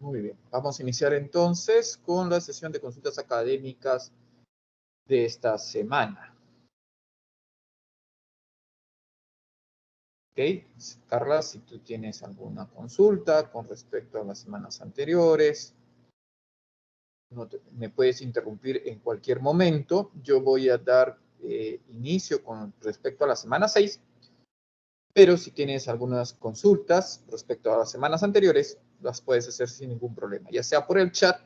Muy bien, vamos a iniciar entonces con la sesión de consultas académicas de esta semana. Ok, Carla, si tú tienes alguna consulta con respecto a las semanas anteriores, me puedes interrumpir en cualquier momento. Yo voy a dar inicio con respecto a la semana 6, pero si tienes algunas consultas respecto a las semanas anteriores, las puedes hacer sin ningún problema, ya sea por el chat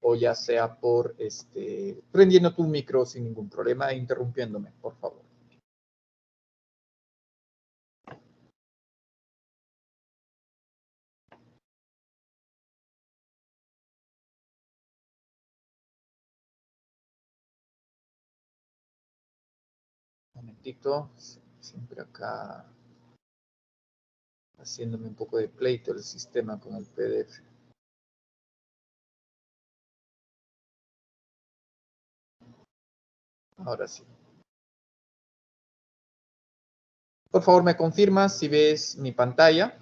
o ya sea por prendiendo tu micro sin ningún problema e interrumpiéndome, por favor. Un momentito, siempre acá haciéndome un poco de pleito el sistema con el PDF. Ahora sí. Por favor, me confirmas si ves mi pantalla.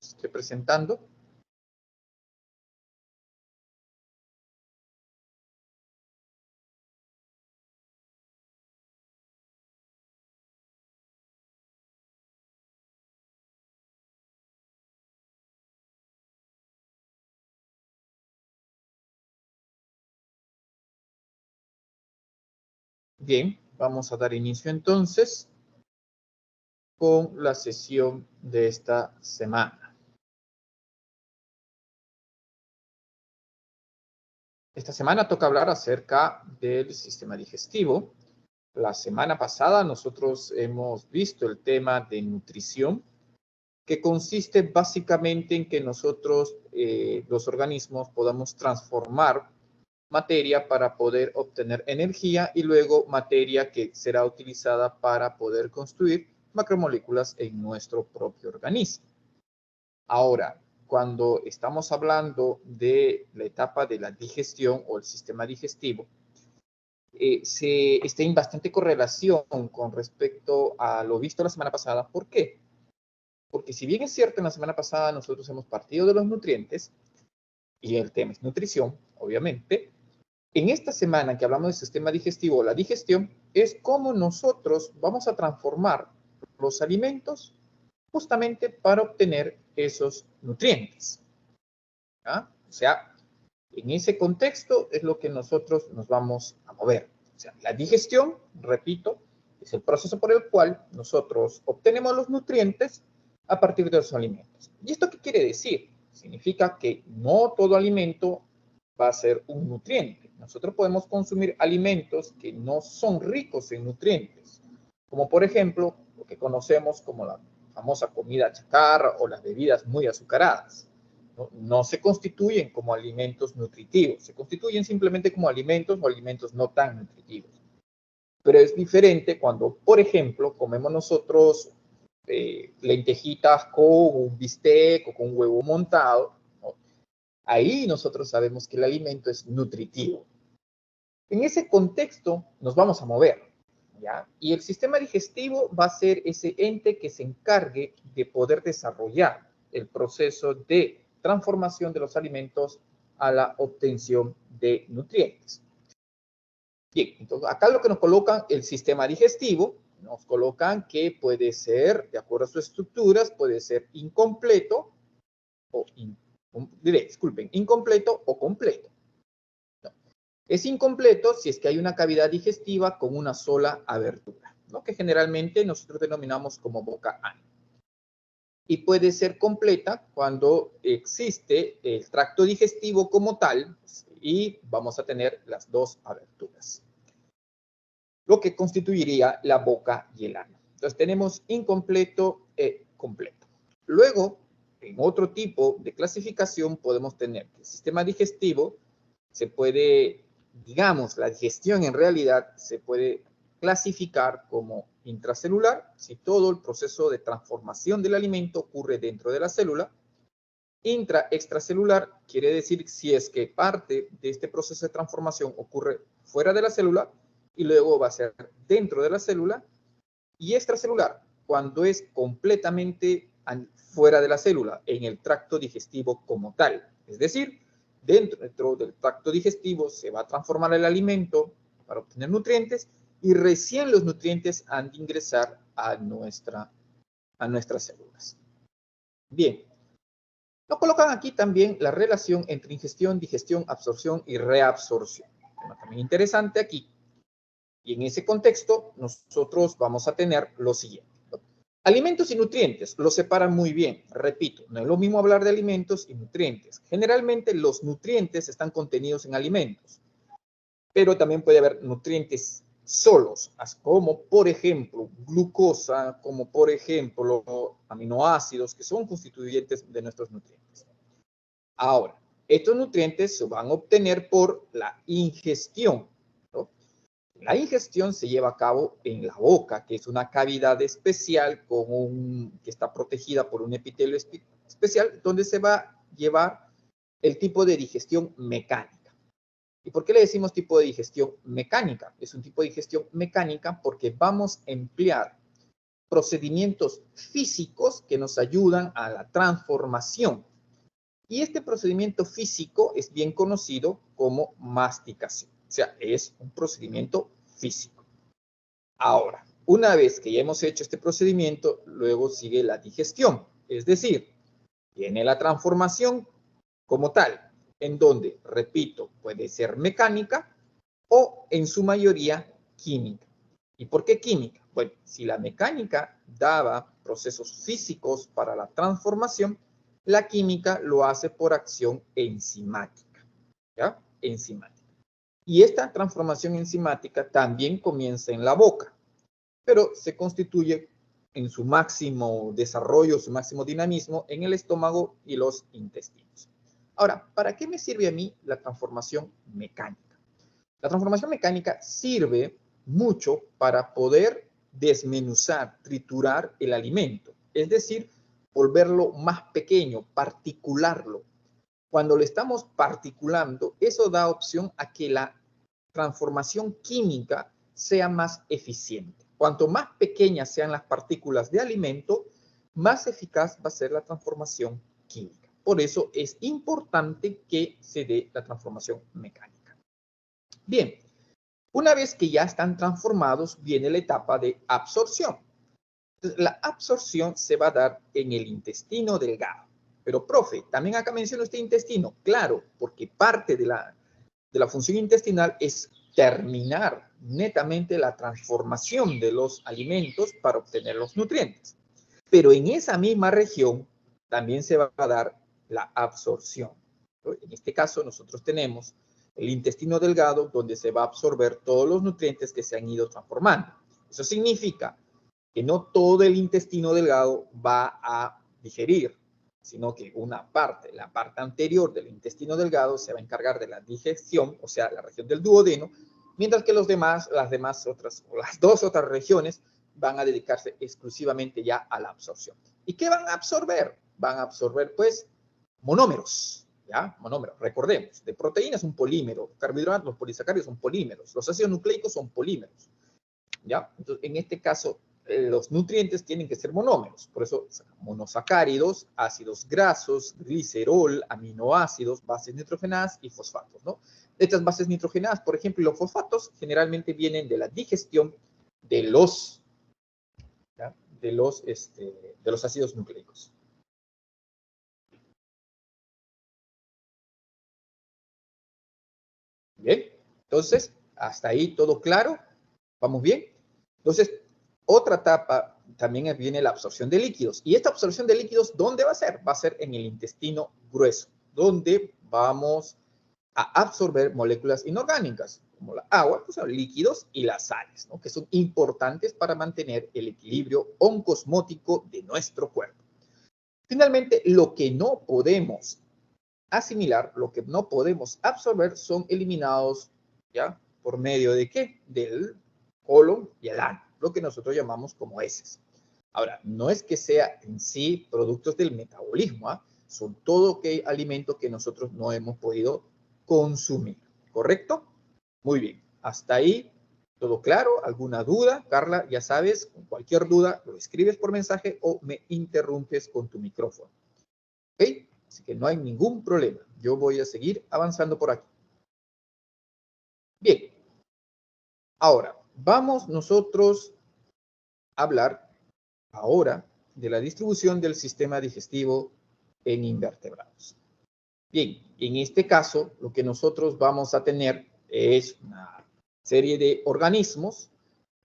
Estoy presentando. Bien, vamos a dar inicio entonces con la sesión de esta semana. Esta semana toca hablar acerca del sistema digestivo. La semana pasada nosotros hemos visto el tema de nutrición, que consiste básicamente en que nosotros, los organismos, podamos transformar materia para poder obtener energía y luego materia que será utilizada para poder construir macromoléculas en nuestro propio organismo. Ahora, cuando estamos hablando de la etapa de la digestión o el sistema digestivo, está en bastante correlación con respecto a lo visto la semana pasada. ¿Por qué? Porque si bien es cierto, en la semana pasada nosotros hemos partido de los nutrientes, y el tema es nutrición, obviamente, en esta semana que hablamos del sistema digestivo, la digestión es cómo nosotros vamos a transformar los alimentos justamente para obtener esos nutrientes. ¿Ah? O sea, en ese contexto es lo que nosotros nos vamos a mover. O sea, la digestión, repito, es el proceso por el cual nosotros obtenemos los nutrientes a partir de los alimentos. ¿Y esto qué quiere decir? Significa que no todo alimento va a ser un nutriente. Nosotros podemos consumir alimentos que no son ricos en nutrientes, como por ejemplo lo que conocemos como la famosa comida chatarra o las bebidas muy azucaradas. No se constituyen como alimentos nutritivos, se constituyen simplemente como alimentos o alimentos no tan nutritivos. Pero es diferente cuando, por ejemplo, comemos nosotros lentejitas con un bistec o con un huevo montado, ¿no? Ahí nosotros sabemos que el alimento es nutritivo. En ese contexto nos vamos a mover, ¿ya? Y el sistema digestivo va a ser ese ente que se encargue de poder desarrollar el proceso de transformación de los alimentos a la obtención de nutrientes. Bien, entonces acá lo que nos colocan el sistema digestivo, nos colocan que puede ser, de acuerdo a sus estructuras, puede ser incompleto o, incompleto o completo. No. Es incompleto si es que hay una cavidad digestiva con una sola abertura, ¿no? Que generalmente nosotros denominamos como boca ancha. Y puede ser completa cuando existe el tracto digestivo como tal y vamos a tener las dos aberturas, lo que constituiría la boca y el ano. Entonces tenemos incompleto e completo. Luego, en otro tipo de clasificación podemos tener que el sistema digestivo se puede, digamos, la digestión en realidad se puede clasificar como intracelular, si todo el proceso de transformación del alimento ocurre dentro de la célula. Extracelular quiere decir si es que parte de este proceso de transformación ocurre fuera de la célula y luego va a ser dentro de la célula. Y extracelular, cuando es completamente fuera de la célula, en el tracto digestivo como tal. Es decir, dentro del tracto digestivo se va a transformar el alimento para obtener nutrientes y recién los nutrientes han de ingresar a nuestras células. Bien, nos colocan aquí también la relación entre ingestión, digestión, absorción y reabsorción. Tema también interesante aquí. Y en ese contexto nosotros vamos a tener lo siguiente. Alimentos y nutrientes los separan muy bien. Repito, no es lo mismo hablar de alimentos y nutrientes. Generalmente los nutrientes están contenidos en alimentos, pero también puede haber nutrientes solos, como por ejemplo glucosa, como por ejemplo aminoácidos, que son constituyentes de nuestros nutrientes. Ahora, estos nutrientes se van a obtener por la ingestión, ¿no? La ingestión se lleva a cabo en la boca, que es una cavidad especial que está protegida por un epitelio especial, donde se va a llevar el tipo de digestión mecánica. ¿Y por qué le decimos tipo de digestión mecánica? Es un tipo de digestión mecánica porque vamos a emplear procedimientos físicos que nos ayudan a la transformación. Y este procedimiento físico es bien conocido como masticación. O sea, es un procedimiento físico. Ahora, una vez que ya hemos hecho este procedimiento, luego sigue la digestión. Es decir, viene la transformación como tal, en donde, repito, puede ser mecánica o en su mayoría química. ¿Y por qué química? Bueno, si la mecánica daba procesos físicos para la transformación, la química lo hace por acción enzimática, ¿ya? Enzimática. Y esta transformación enzimática también comienza en la boca, pero se constituye en su máximo desarrollo, su máximo dinamismo en el estómago y los intestinos. Ahora, ¿para qué me sirve a mí la transformación mecánica? La transformación mecánica sirve mucho para poder desmenuzar, triturar el alimento, es decir, volverlo más pequeño, particularlo. Cuando lo estamos particulando, eso da opción a que la transformación química sea más eficiente. Cuanto más pequeñas sean las partículas de alimento, más eficaz va a ser la transformación química. Por eso es importante que se dé la transformación mecánica. Bien, una vez que ya están transformados, viene la etapa de absorción. Entonces, la absorción se va a dar en el intestino delgado. Pero, profe, también acá menciono este intestino. Claro, porque parte de la función intestinal es terminar netamente la transformación de los alimentos para obtener los nutrientes. Pero en esa misma región también se va a dar la absorción. En este caso, nosotros tenemos el intestino delgado, donde se va a absorber todos los nutrientes que se han ido transformando. Eso significa que no todo el intestino delgado va a digerir, sino que una parte, la parte anterior del intestino delgado, se va a encargar de la digestión, o sea, la región del duodeno, mientras que las dos otras regiones van a dedicarse exclusivamente ya a la absorción. ¿Y qué van a absorber? Van a absorber, pues, monómeros, ¿ya? Monómeros, recordemos, de proteínas un polímero, carbohidratos, los polisacáridos son polímeros, los ácidos nucleicos son polímeros, ¿ya? Entonces, en este caso, los nutrientes tienen que ser monómeros, por eso monosacáridos, ácidos grasos, glicerol, aminoácidos, bases nitrogenadas y fosfatos, ¿no? Estas bases nitrogenadas, por ejemplo, y los fosfatos generalmente vienen de la digestión de los ácidos nucleicos. Bien, entonces, hasta ahí todo claro, ¿vamos bien? Entonces, otra etapa también viene la absorción de líquidos. ¿Y esta absorción de líquidos dónde va a ser? Va a ser en el intestino grueso, donde vamos a absorber moléculas inorgánicas, como la agua, pues, los líquidos y las sales, ¿no? Que son importantes para mantener el equilibrio oncosmótico de nuestro cuerpo. Finalmente, lo que no podemos asimilar, lo que no podemos absorber, son eliminados, ¿ya? ¿Por medio de qué? Del colon y el ano, lo que nosotros llamamos como heces. Ahora, no es que sea en sí productos del metabolismo, ¿eh? Son todo alimentos que nosotros no hemos podido consumir, ¿correcto? Muy bien, hasta ahí ¿Todo claro? ¿Alguna duda? Carla, ya sabes, cualquier duda lo escribes por mensaje o me interrumpes con tu micrófono. ¿Ok? Así que no hay ningún problema. Yo voy a seguir avanzando por aquí. Bien. Ahora, vamos nosotros a hablar ahora de la distribución del sistema digestivo en invertebrados. Bien, en este caso, lo que nosotros vamos a tener es una serie de organismos,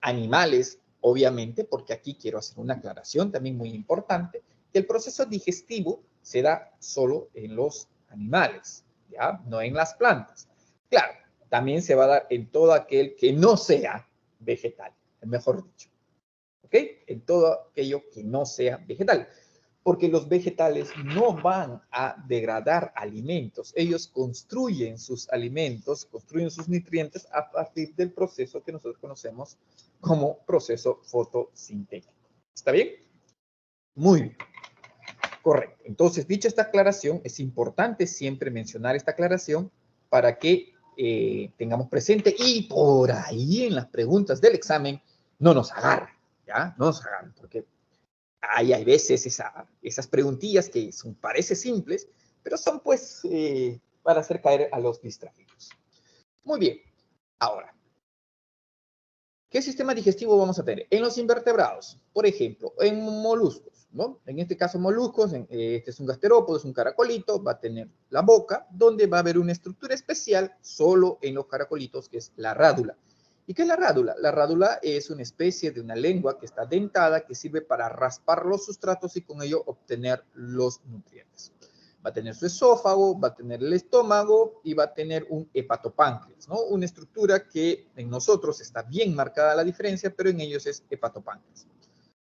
animales, obviamente, porque aquí quiero hacer una aclaración también muy importante, que el proceso digestivo se da solo en los animales, ¿ya? No en las plantas. Claro, también se va a dar en todo aquel que no sea vegetal, mejor dicho, ¿ok? En todo aquello que no sea vegetal. Porque los vegetales no van a degradar alimentos. Ellos construyen sus alimentos, construyen sus nutrientes a partir del proceso que nosotros conocemos como proceso fotosintético. ¿Está bien? Muy bien. Correcto. Entonces, dicha esta aclaración, es importante siempre mencionar esta aclaración para que tengamos presente y por ahí en las preguntas del examen no nos agarren, ¿ya? No nos agarren, porque hay veces esas preguntillas que parecen simples, pero son pues para hacer caer a los distraídos. Muy bien. Ahora, ¿qué sistema digestivo vamos a tener? En los invertebrados, por ejemplo, en moluscos, ¿no? En este caso moluscos, este es un gasterópodo, es un caracolito, va a tener la boca, donde va a haber una estructura especial solo en los caracolitos, que es la rádula. ¿Y qué es la rádula? La rádula es una especie de una lengua que está dentada, que sirve para raspar los sustratos y con ello obtener los nutrientes. Va a tener su esófago, va a tener el estómago y va a tener un hepatopáncreas, ¿no? Una estructura que en nosotros está bien marcada la diferencia, pero en ellos es hepatopáncreas.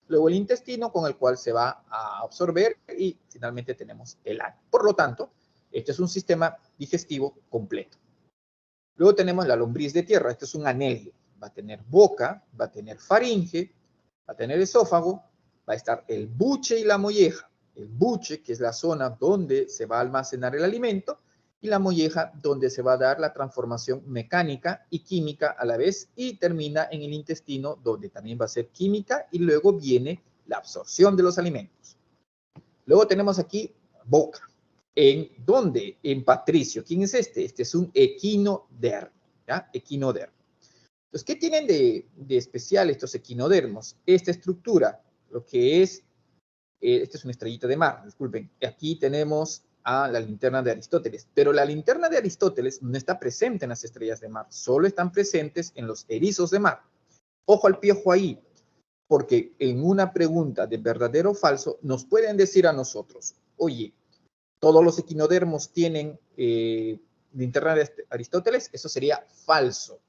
Luego el intestino con el cual se va a absorber y finalmente tenemos el ano. Por lo tanto, este es un sistema digestivo completo. Luego tenemos la lombriz de tierra, este es un anelio. Va a tener boca, va a tener faringe, va a tener esófago, va a estar el buche y la molleja. El buche, que es la zona donde se va a almacenar el alimento, y la molleja, donde se va a dar la transformación mecánica y química a la vez, y termina en el intestino, donde también va a ser química, y luego viene la absorción de los alimentos. Luego tenemos aquí boca. ¿En dónde? En Patricio. ¿Quién es este? Este es un equinodermo, ¿ya? Equinodermo. Entonces, ¿qué tienen de especial estos equinodermos? Esta estructura, lo que es, esta es una estrellita de mar, disculpen. Aquí tenemos a la linterna de Aristóteles, pero la linterna de Aristóteles no está presente en las estrellas de mar, solo están presentes en los erizos de mar. Ojo al piojo ahí, porque en una pregunta de verdadero o falso nos pueden decir a nosotros, oye, todos los equinodermos tienen linterna de Aristóteles, eso sería falso.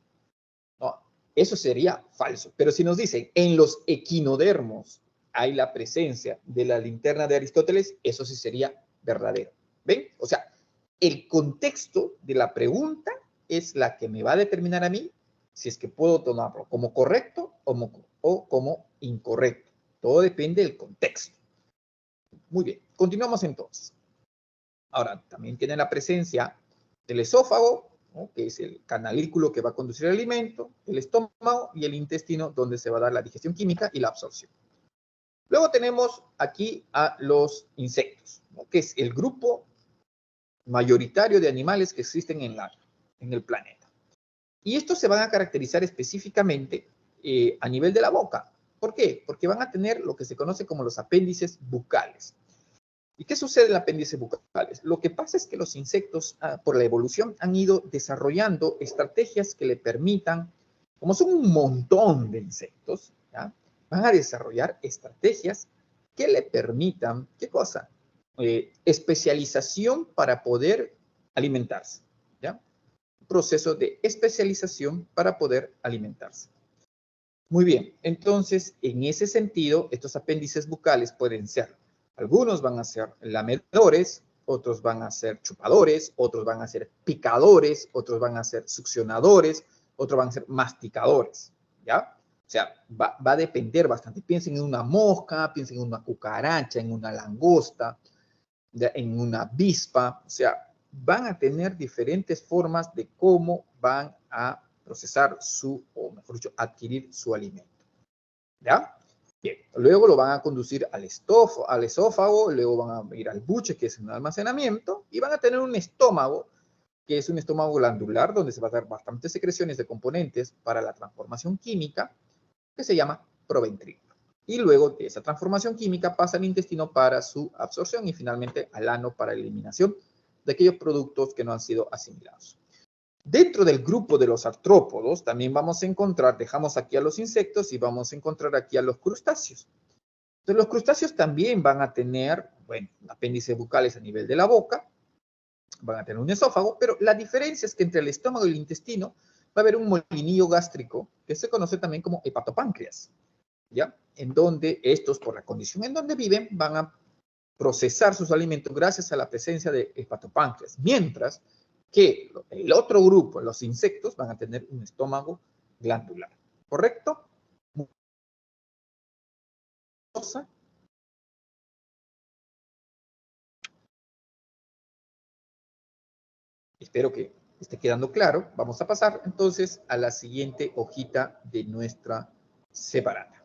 No, eso sería falso. Pero si nos dicen, en los equinodermos hay la presencia de la linterna de Aristóteles, eso sí sería verdadero. ¿Ven? O sea, el contexto de la pregunta es la que me va a determinar a mí si es que puedo tomarlo como correcto o como incorrecto. Todo depende del contexto. Muy bien, continuamos entonces. Ahora, también tiene la presencia del esófago, ¿no? Que es el canalículo que va a conducir el alimento, el estómago y el intestino, donde se va a dar la digestión química y la absorción. Luego tenemos aquí a los insectos, ¿no? Que es el grupo mayoritario de animales que existen en el planeta. Y estos se van a caracterizar específicamente a nivel de la boca. ¿Por qué? Porque van a tener lo que se conoce como los apéndices bucales. ¿Y qué sucede en los apéndices bucales? Lo que pasa es que los insectos, por la evolución, han ido desarrollando estrategias que le permitan, como son un montón de insectos, ¿ya? Van a desarrollar estrategias que le permitan, ¿qué cosa? Especialización para poder alimentarse, ¿ya? Proceso de especialización para poder alimentarse. Muy bien, entonces, en ese sentido, estos apéndices bucales pueden ser, algunos van a ser lamedores, otros van a ser chupadores, otros van a ser picadores, otros van a ser succionadores, otros van a ser masticadores, ¿ya? O sea, va a depender bastante. Piensen en una mosca, piensen en una cucaracha, en una langosta, en una avispa, o sea, van a tener diferentes formas de cómo van a procesar o mejor dicho, adquirir su alimento. ¿Ya? Bien, luego lo van a conducir al esófago, luego van a ir al buche, que es un almacenamiento, y van a tener un estómago, que es un estómago glandular, donde se va a dar bastantes secreciones de componentes para la transformación química, que se llama proventrículo. Y luego de esa transformación química pasa al intestino para su absorción y finalmente al ano para eliminación de aquellos productos que no han sido asimilados. Dentro del grupo de los artrópodos también vamos a encontrar, dejamos aquí a los insectos y vamos a encontrar aquí a los crustáceos. Entonces los crustáceos también van a tener, bueno, apéndices bucales a nivel de la boca, van a tener un esófago, pero la diferencia es que entre el estómago y el intestino va a haber un molinillo gástrico que se conoce también como hepatopáncreas, ¿ya? En donde estos, por la condición en donde viven, van a procesar sus alimentos gracias a la presencia de hepatopáncreas, mientras que el otro grupo, los insectos, van a tener un estómago glandular. ¿Correcto? Espero que esté quedando claro. Vamos a pasar entonces a la siguiente hojita de nuestra separata.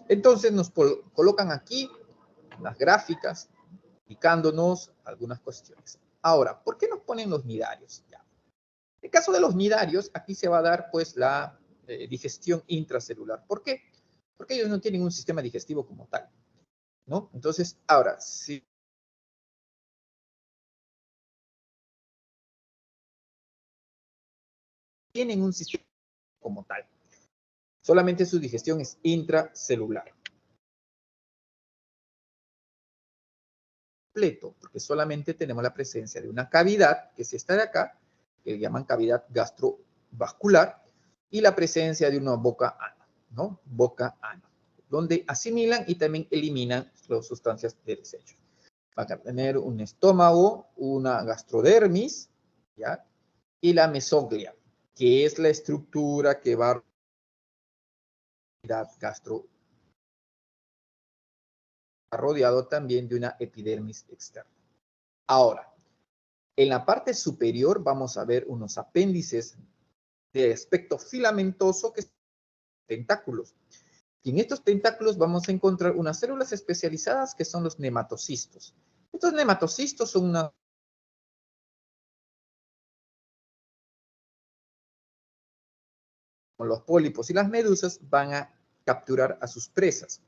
Entonces nos colocan aquí las gráficas indicándonos algunas cuestiones. Ahora, ¿por qué nos ponen los nidarios? Ya. En el caso de los nidarios, aquí se va a dar pues la digestión intracelular. ¿Por qué? Porque ellos no tienen un sistema digestivo como tal, ¿no? Entonces, ahora, si tienen un sistema como tal, solamente su digestión es intracelular. Completo, porque solamente tenemos la presencia de una cavidad, que es esta de acá, que le llaman cavidad gastrovascular, y la presencia de una boca-ano, ¿no? Boca-ano, donde asimilan y también eliminan las sustancias de desecho. Van a tener un estómago, una gastrodermis, ¿ya? Y la mesoglia, que es la estructura que va a rodeado también de una epidermis externa. Ahora, en la parte superior vamos a ver unos apéndices de aspecto filamentoso que son tentáculos. Y en estos tentáculos vamos a encontrar unas células especializadas que son los nematocistos. Estos nematocistos son una... Los pólipos y las medusas van a capturar a sus presas.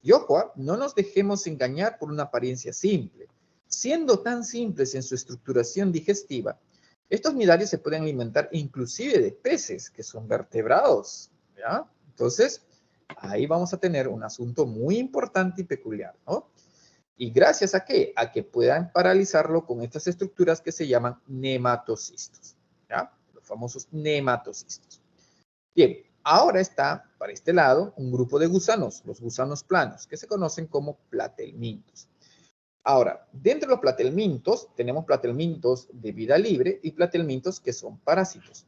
Y ojo, no nos dejemos engañar por una apariencia simple. Siendo tan simples en su estructuración digestiva, estos nidarios se pueden alimentar inclusive de peces que son vertebrados, ¿ya? Entonces, ahí vamos a tener un asunto muy importante y peculiar, ¿no? ¿Y gracias a qué? A que puedan paralizarlo con estas estructuras que se llaman nematocistos, ¿ya? Los famosos nematocistos. Bien, ahora está para este lado un grupo de gusanos, los gusanos planos, que se conocen como platelmintos. Ahora, dentro de los platelmintos, tenemos platelmintos de vida libre y platelmintos que son parásitos.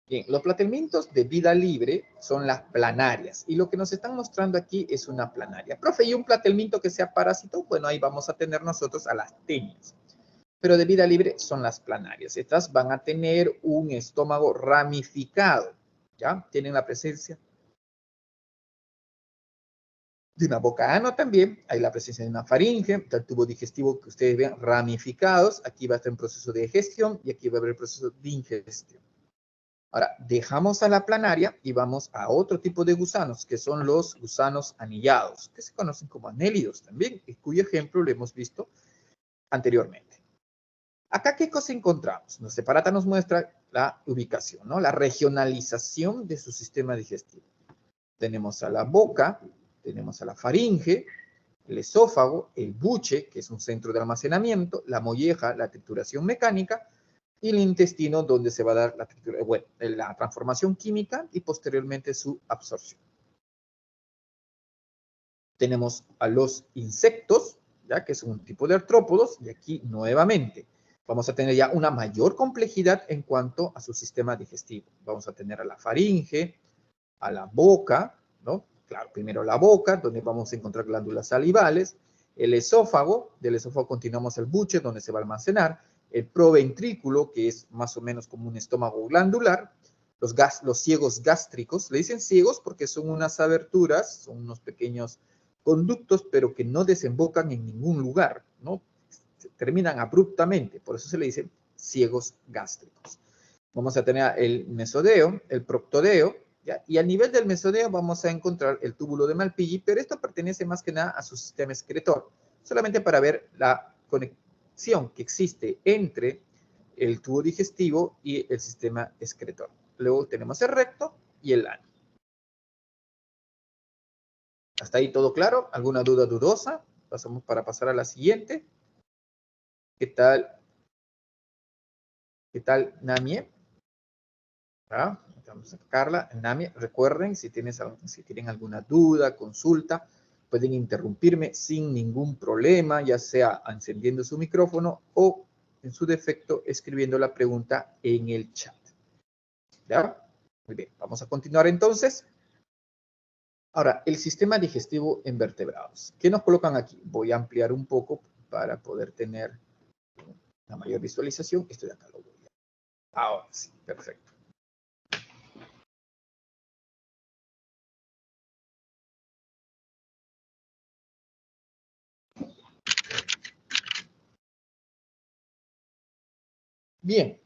Bien, los platelmintos de vida libre son las planarias, y lo que nos están mostrando aquí es una planaria. Profe, ¿y un platelminto que sea parásito? Bueno, ahí vamos a tener nosotros a las tenias. Pero de vida libre son las planarias. Estas van a tener un estómago ramificado, ¿ya? Tienen la presencia de una boca-ano también, hay la presencia de una faringe, del tubo digestivo que ustedes ven ramificados, aquí va a estar un proceso de digestión y aquí va a haber el proceso de ingestión. Ahora, dejamos a la planaria y vamos a otro tipo de gusanos, que son los gusanos anillados, que se conocen como anélidos también, y cuyo ejemplo lo hemos visto anteriormente. Acá, ¿qué cosa encontramos? La separata nos muestra la ubicación, ¿no? La regionalización de su sistema digestivo. Tenemos a la boca, tenemos a la faringe, el esófago, el buche, que es un centro de almacenamiento, la molleja, la trituración mecánica, y el intestino, donde se va a dar la transformación química y posteriormente su absorción. Tenemos a los insectos, ya que es un tipo de artrópodos, y aquí nuevamente vamos a tener ya una mayor complejidad en cuanto a su sistema digestivo. Vamos a tener a la faringe, a la boca, ¿no? Claro, primero la boca, donde vamos a encontrar glándulas salivales, el esófago, del esófago continuamos al buche, donde se va a almacenar, el proventrículo, que es más o menos como un estómago glandular, los ciegos gástricos. Le dicen ciegos porque son unas aberturas, son unos pequeños conductos, pero que no desembocan en ningún lugar, ¿no? Terminan abruptamente, por eso se le dicen ciegos gástricos. Vamos a tener el mesodeo, el proctodeo, ¿ya? Y al nivel del mesodeo vamos a encontrar el túbulo de Malpighi, pero esto pertenece más que nada a su sistema excretor, solamente para ver la conexión que existe entre el tubo digestivo y el sistema excretor. Luego tenemos el recto y el ano. ¿Hasta ahí todo claro? ¿Alguna duda dudosa? Pasamos para pasar a la siguiente. ¿Qué tal? ¿Qué tal, Namie? ¿Ah? Vamos a sacarla. Namie, recuerden, si tienen alguna duda, consulta, pueden interrumpirme sin ningún problema, ya sea encendiendo su micrófono o, en su defecto, escribiendo la pregunta en el chat. ¿Ya? Muy bien, vamos a continuar entonces. Ahora, el sistema digestivo en vertebrados. ¿Qué nos colocan aquí? Voy a ampliar un poco para poder tener una mayor visualización. Esto de acá lo voy a... Ahora sí, perfecto. Bien.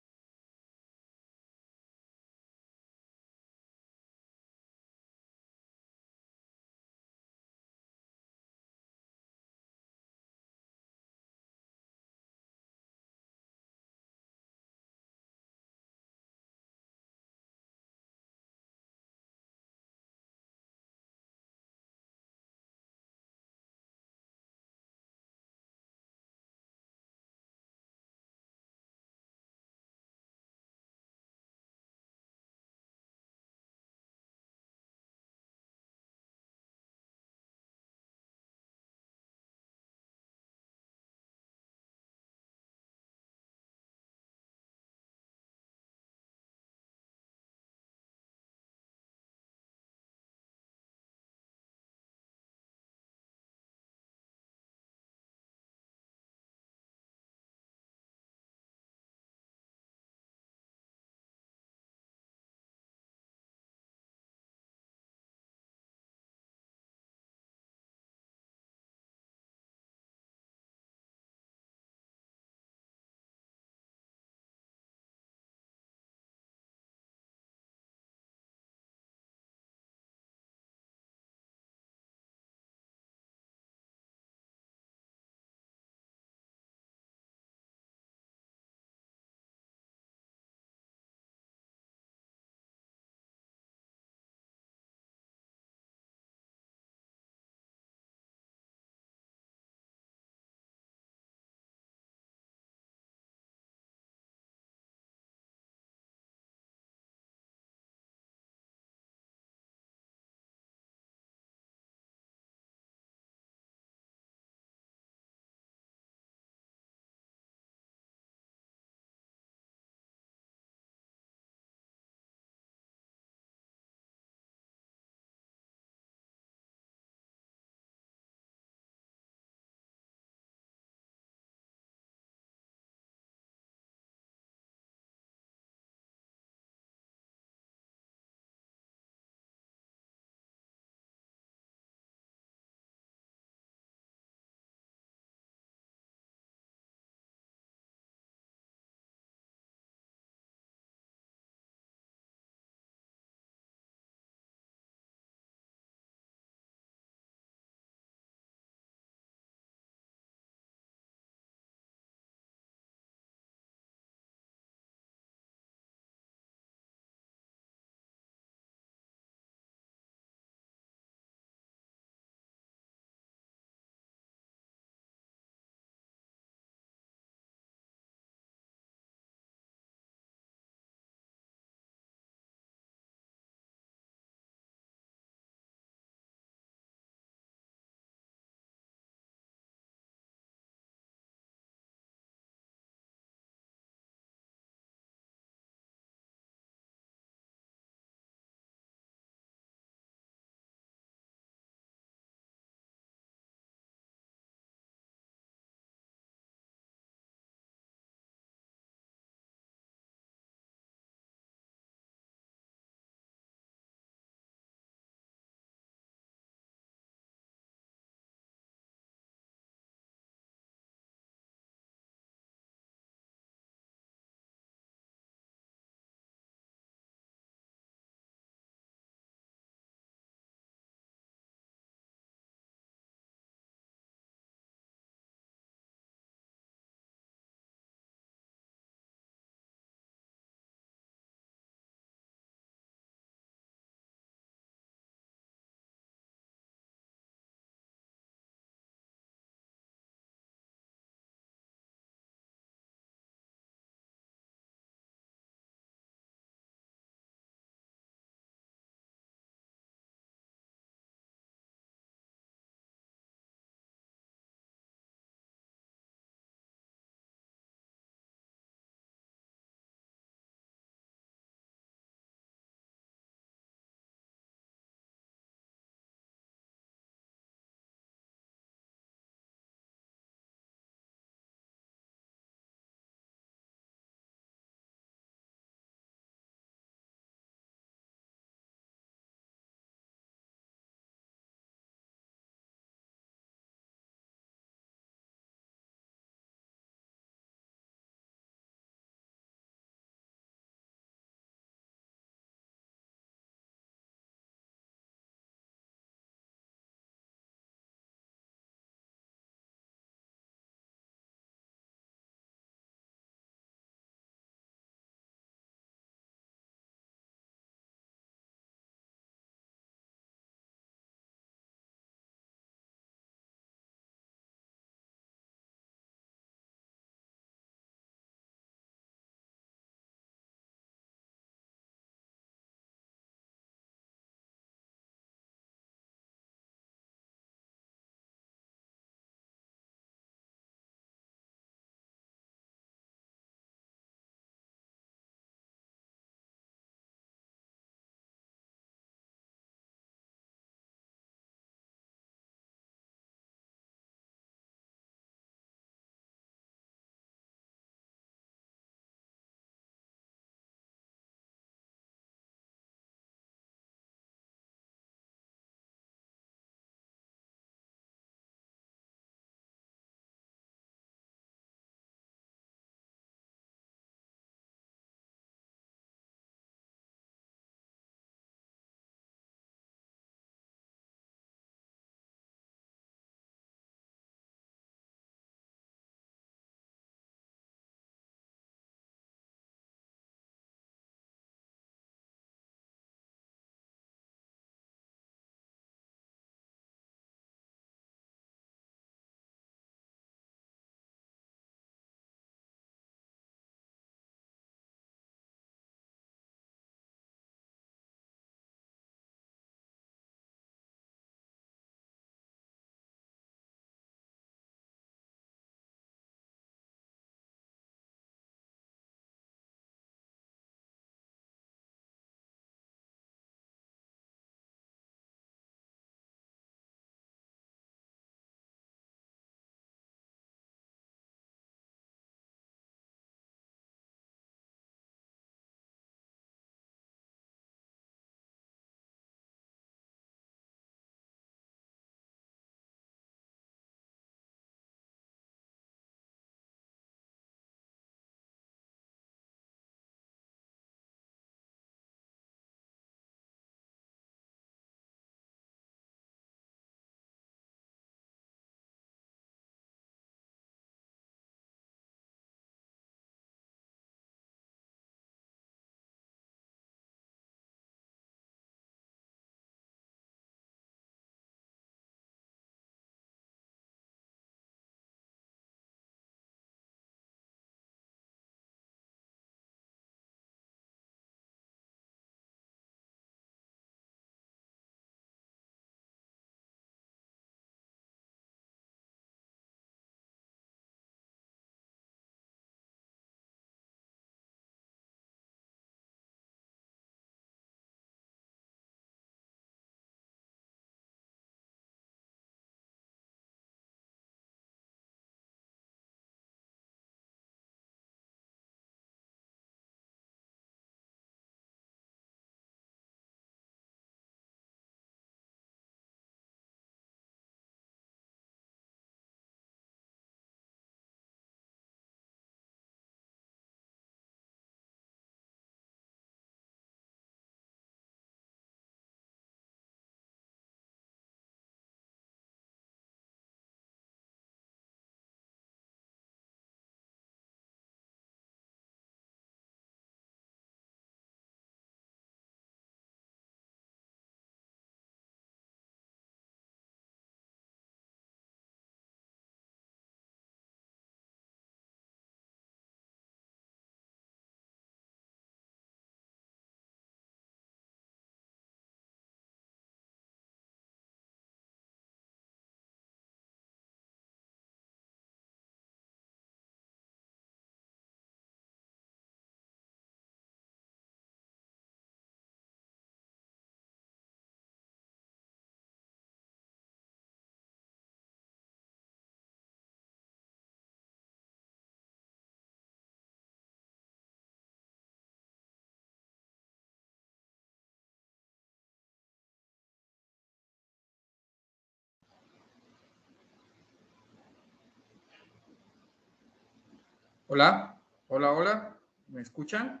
Hola, hola, hola. ¿Me escuchan?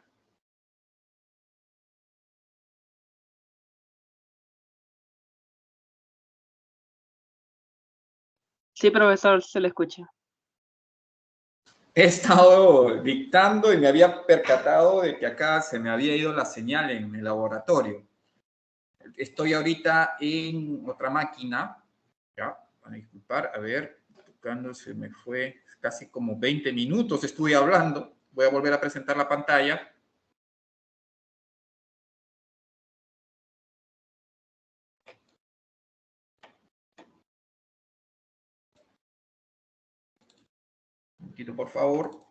Sí, profesor, se le escucha. He estado dictando y me había percatado de que acá se me había ido la señal en el laboratorio. Estoy ahorita en otra máquina. Ya, van a disculpar, a ver, tocando, se me fue casi como 20 minutos estuve hablando. Voy a volver a presentar la pantalla. Un momentito, por favor.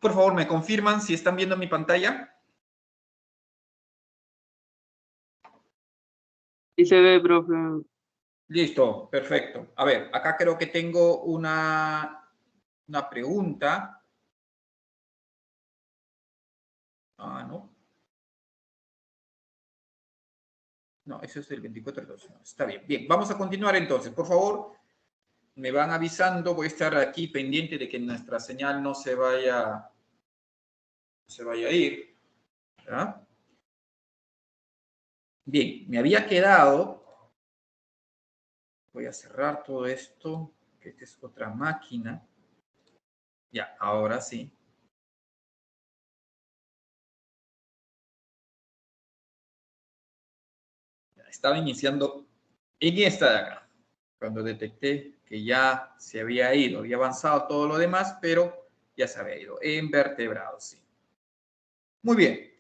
Por favor, ¿me confirman si están viendo mi pantalla? Sí se ve, profe. Listo, perfecto. A ver, acá creo que tengo una pregunta. Ah, no. No, eso es del 24 de 12. No, está bien. Bien, vamos a continuar entonces. Por favor, me van avisando. Voy a estar aquí pendiente de que nuestra señal no se vaya a ir. ¿Ya? Bien, me había quedado. Voy a cerrar todo esto, que esta es otra máquina. Ya, ahora sí. Estaba iniciando en esta de acá, cuando detecté que ya se había ido, había avanzado todo lo demás, pero ya se había ido. En vertebrados, sí. Muy bien.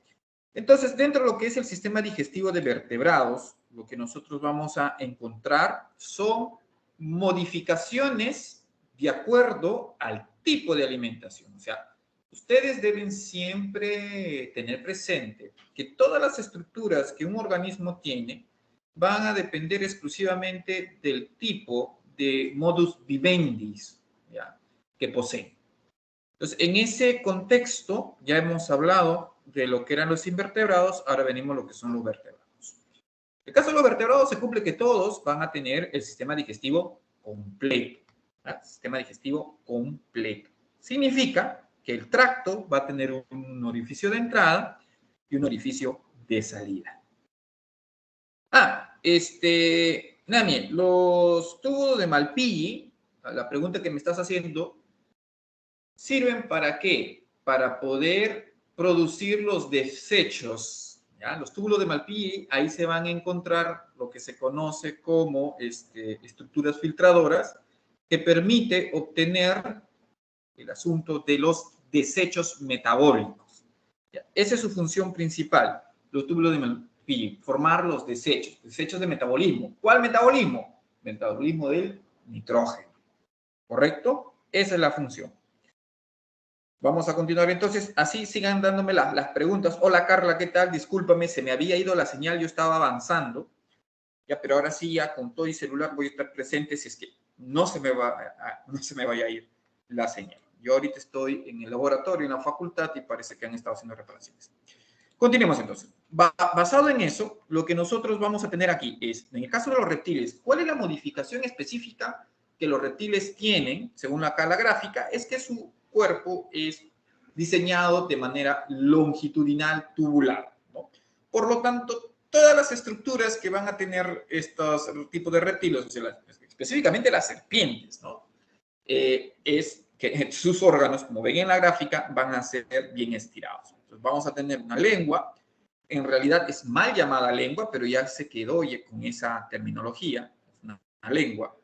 Entonces, dentro de lo que es el sistema digestivo de vertebrados, lo que nosotros vamos a encontrar son modificaciones de acuerdo al tipo de alimentación. O sea, ustedes deben siempre tener presente que todas las estructuras que un organismo tiene van a depender exclusivamente del tipo de modus vivendi, ¿ya?, que poseen. Entonces, en ese contexto, ya hemos hablado de lo que eran los invertebrados, ahora venimos a lo que son los vertebrados. En el caso de los vertebrados se cumple que todos van a tener el sistema digestivo completo. ¿Verdad? Sistema digestivo completo. Significa que el tracto va a tener un orificio de entrada y un orificio de salida. Nami, los tubos de Malpighi, la pregunta que me estás haciendo, ¿sirven para qué? Para poder producir los desechos. ¿Ya? Los túbulos de Malpighi, ahí se van a encontrar lo que se conoce como estructuras filtradoras que permite obtener el asunto de los desechos metabólicos. ¿Ya? Esa es su función principal, los túbulos de Malpighi, formar los desechos de metabolismo. ¿Cuál metabolismo? Metabolismo del nitrógeno. ¿Correcto? Esa es la función. Vamos a continuar entonces, así sigan dándome las preguntas. Hola Carla, ¿qué tal? Discúlpame, se me había ido la señal, yo estaba avanzando, ya, pero ahora sí, ya con todo y celular voy a estar presente si es que no se me vaya a ir la señal. Yo ahorita estoy en el laboratorio, en la facultad, y parece que han estado haciendo reparaciones. Continuemos entonces. Basado en eso, lo que nosotros vamos a tener aquí es, en el caso de los reptiles, ¿cuál es la modificación específica que los reptiles tienen, según acá la gráfica? Es que su cuerpo es diseñado de manera longitudinal tubular, ¿no? Por lo tanto, todas las estructuras que van a tener estos tipos de reptiles, o sea, específicamente las serpientes, ¿no? Es que sus órganos, como ven en la gráfica, van a ser bien estirados. Entonces vamos a tener una lengua, en realidad es mal llamada lengua, pero ya se quedó con esa terminología, una lengua.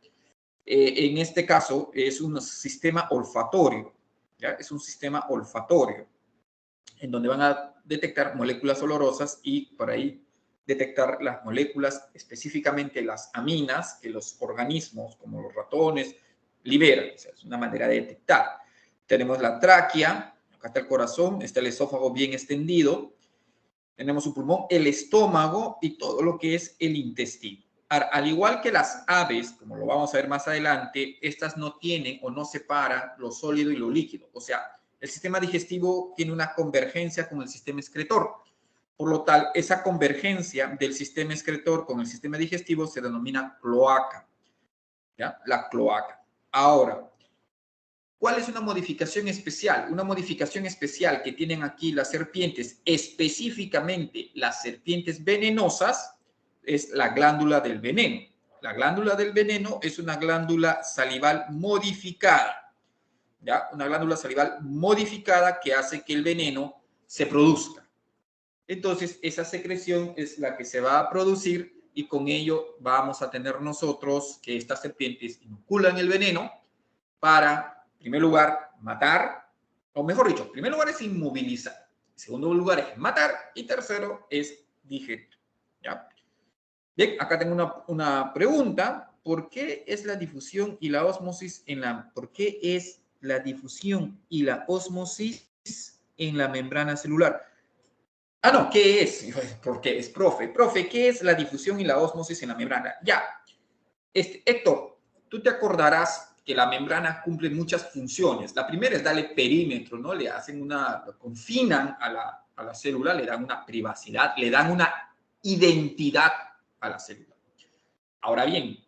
En este caso es un sistema olfatorio, ¿ya? Es un sistema olfatorio, en donde van a detectar moléculas olorosas y por ahí detectar las moléculas, específicamente las aminas, que los organismos, como los ratones, libera. O sea, es una manera de detectar. Tenemos la tráquea, acá está el corazón, está el esófago bien extendido. Tenemos un pulmón, el estómago y todo lo que es el intestino. Al igual que las aves, como lo vamos a ver más adelante, estas no tienen o no separan lo sólido y lo líquido. O sea, el sistema digestivo tiene una convergencia con el sistema excretor. Por lo tal, esa convergencia del sistema excretor con el sistema digestivo se denomina cloaca. ¿Ya? La cloaca. Ahora, ¿cuál es una modificación especial? Una modificación especial que tienen aquí las serpientes, específicamente las serpientes venenosas, es la glándula del veneno. La glándula del veneno es una glándula salival modificada, ¿ya? Una glándula salival modificada que hace que el veneno se produzca. Entonces, esa secreción es la que se va a producir y con ello vamos a tener nosotros que estas serpientes inoculan el veneno para, en primer lugar, matar, o mejor dicho, en primer lugar es inmovilizar, en segundo lugar es matar y tercero es digerir. ¿Ya? Bien, acá tengo una pregunta. ¿Por qué es la difusión y la ósmosis por qué es la difusión y la ósmosis en la membrana celular? Ah, no, ¿qué es? ¿Por qué es, profe? Profe, ¿qué es la difusión y la ósmosis en la membrana? Ya, Héctor, tú te acordarás que la membrana cumple muchas funciones. La primera es darle perímetro, ¿no? Le hacen confinan a la célula, le dan una privacidad, le dan una identidad a la célula. Ahora bien,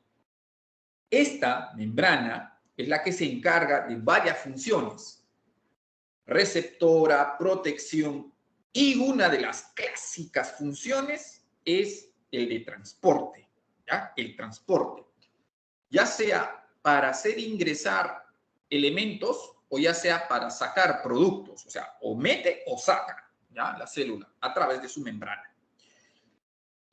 esta membrana es la que se encarga de varias funciones. Receptora, protección, y una de las clásicas funciones es el de transporte, ¿ya? El transporte. Ya sea para hacer ingresar elementos o ya sea para sacar productos, o sea, o mete o saca, ¿ya? La célula a través de su membrana.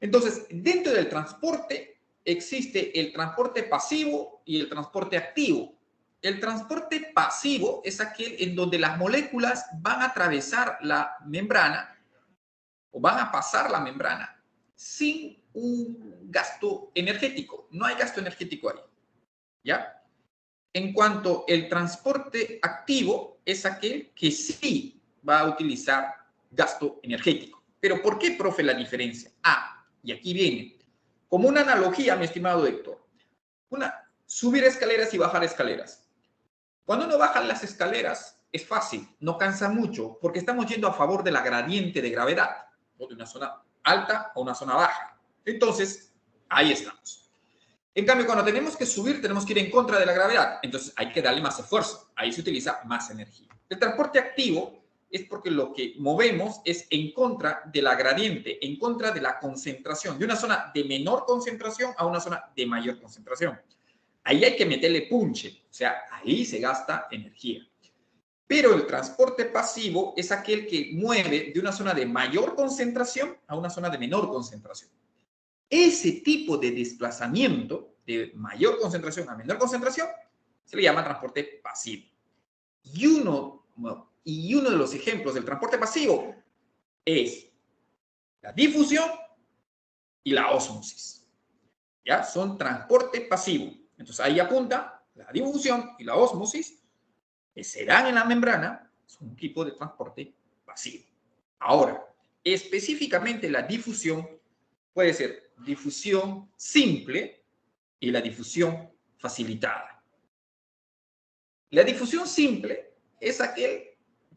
Entonces, dentro del transporte existe el transporte pasivo y el transporte activo. El transporte pasivo es aquel en donde las moléculas van a atravesar la membrana o van a pasar la membrana sin un gasto energético. No hay gasto energético ahí. ¿Ya? En cuanto el transporte activo es aquel que sí va a utilizar gasto energético. ¿Pero por qué, profe, la diferencia? Ah, y aquí viene. Como una analogía, mi estimado Héctor. Subir escaleras y bajar escaleras. Cuando uno baja las escaleras es fácil, no cansa mucho, porque estamos yendo a favor de la gradiente de gravedad, ¿no? De una zona alta a una zona baja. Entonces, ahí estamos. En cambio, cuando tenemos que subir, tenemos que ir en contra de la gravedad. Entonces, hay que darle más esfuerzo. Ahí se utiliza más energía. El transporte activo es porque lo que movemos es en contra de la gradiente, en contra de la concentración, de una zona de menor concentración a una zona de mayor concentración. Ahí hay que meterle punche, o sea, ahí se gasta energía. Pero el transporte pasivo es aquel que mueve de una zona de mayor concentración a una zona de menor concentración. Ese tipo de desplazamiento de mayor concentración a menor concentración se le llama transporte pasivo. Y uno de los ejemplos del transporte pasivo es la difusión y la ósmosis. ¿Ya? Son transporte pasivo. Entonces ahí apunta la difusión y la ósmosis que se dan en la membrana, es un tipo de transporte pasivo. Ahora, específicamente la difusión puede ser difusión simple y la difusión facilitada. La difusión simple es aquel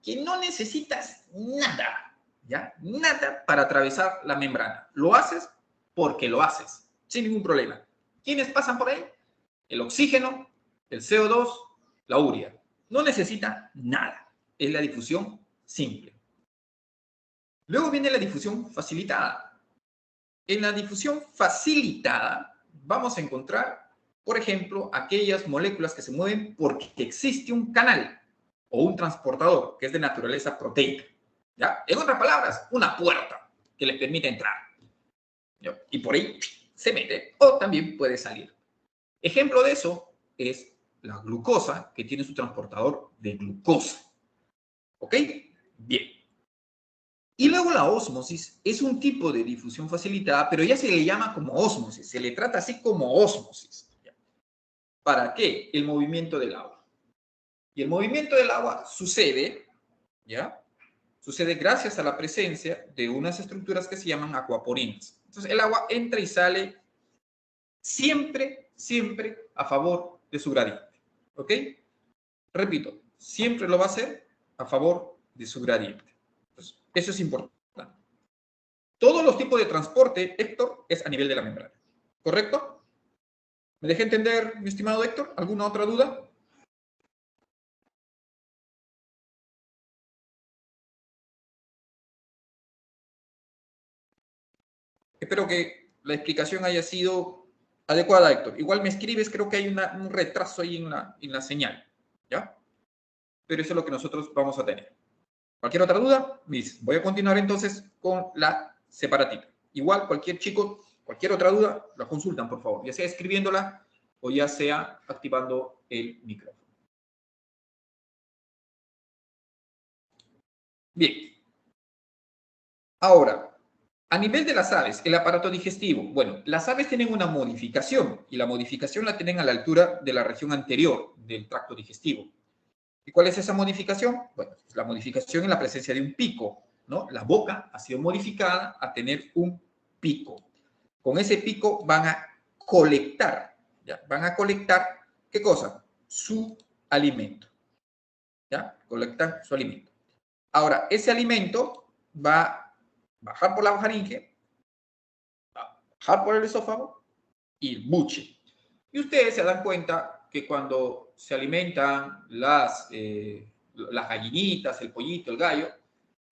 que no necesitas nada, ¿ya? Nada para atravesar la membrana. Lo haces porque lo haces, sin ningún problema. ¿Quiénes pasan por ahí? El oxígeno, el CO2, la urea. No necesita nada. Es la difusión simple. Luego viene la difusión facilitada. En la difusión facilitada vamos a encontrar, por ejemplo, aquellas moléculas que se mueven porque existe un canal o un transportador que es de naturaleza proteica. ¿Ya? En otras palabras, una puerta que les permite entrar. ¿Ya? Y por ahí se mete o también puede salir. Ejemplo de eso es la glucosa, que tiene su transportador de glucosa. ¿Ok? Bien. Y luego la ósmosis es un tipo de difusión facilitada, pero ya se le llama como ósmosis, se le trata así como ósmosis. ¿Para qué? El movimiento del agua. Y el movimiento del agua sucede, ¿ya? Sucede gracias a la presencia de unas estructuras que se llaman acuaporinas. Entonces, el agua entra y sale siempre, siempre a favor de su gradiente. ¿Ok? Repito, siempre lo va a hacer a favor de su gradiente. Entonces, eso es importante. Todos los tipos de transporte, Héctor, es a nivel de la membrana. ¿Correcto? ¿Me dejé entender, mi estimado Héctor? ¿Alguna otra duda? Espero que la explicación haya sido adecuada, Héctor. Igual me escribes, creo que hay un retraso ahí en la señal. ¿Ya? Pero eso es lo que nosotros vamos a tener. ¿Cualquier otra duda? Voy a continuar entonces con la separatita. Igual, cualquier chico, cualquier otra duda, la consultan, por favor. Ya sea escribiéndola o ya sea activando el micrófono. Bien. Ahora, a nivel de las aves, el aparato digestivo. Bueno, las aves tienen una modificación y la modificación la tienen a la altura de la región anterior del tracto digestivo. ¿Y cuál es esa modificación? Bueno, la modificación en la presencia de un pico, ¿no? La boca ha sido modificada a tener un pico. Con ese pico van a colectar, ¿ya? Van a colectar, ¿qué cosa? Su alimento, ¿ya? Colectan su alimento. Ahora, ese alimento va a bajar por la faringe, va a bajar por el esófago y el buche. Y ustedes se dan cuenta que cuando se alimentan las gallinitas, el pollito, el gallo,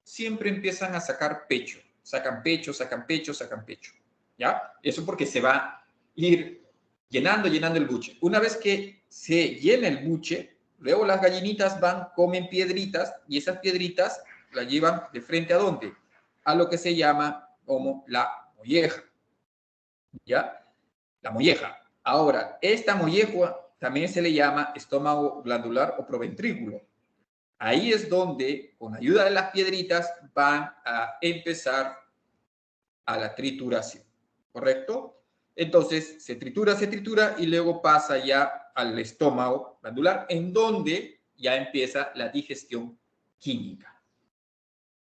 siempre empiezan a sacar pecho. Sacan pecho, sacan pecho, sacan pecho. ¿Ya? Eso porque se va a ir llenando el buche. Una vez que se llena el buche, luego las gallinitas van, comen piedritas y esas piedritas las llevan de frente a ¿dónde? A lo que se llama como la molleja. ¿Ya? La molleja. Ahora, esta molleja también se le llama estómago glandular o proventrículo. Ahí es donde, con ayuda de las piedritas, van a empezar a la trituración. ¿Correcto? Entonces, se tritura y luego pasa ya al estómago glandular, en donde ya empieza la digestión química.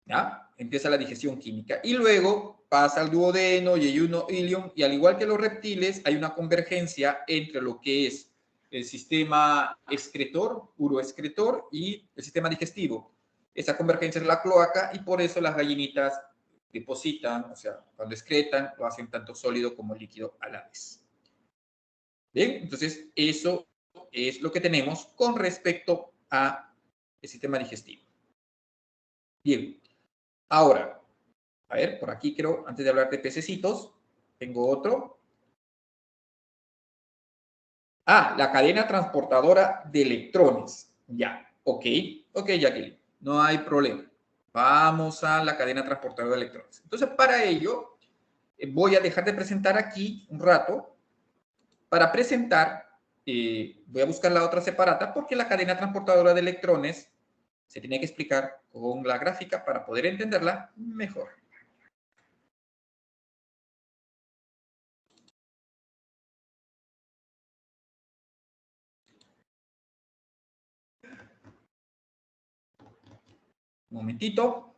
¿Ya? Empieza la digestión química. Y luego pasa al duodeno, yeyuno, ilion, y al igual que los reptiles, hay una convergencia entre lo que es el sistema excretor, uroexcretor, y el sistema digestivo. Esa convergencia es la cloaca y por eso las gallinitas depositan, o sea, cuando excretan, lo hacen tanto sólido como líquido a la vez. Bien, entonces eso es lo que tenemos con respecto al sistema digestivo. Bien, ahora, a ver, por aquí creo, antes de hablar de pececitos, tengo otro. Ah, la cadena transportadora de electrones. Ya, ok, Jacqueline, no hay problema. Vamos a la cadena transportadora de electrones. Entonces, para ello, voy a dejar de presentar aquí un rato para presentar, voy a buscar la otra separata porque la cadena transportadora de electrones se tiene que explicar con la gráfica para poder entenderla mejor. Un momentito.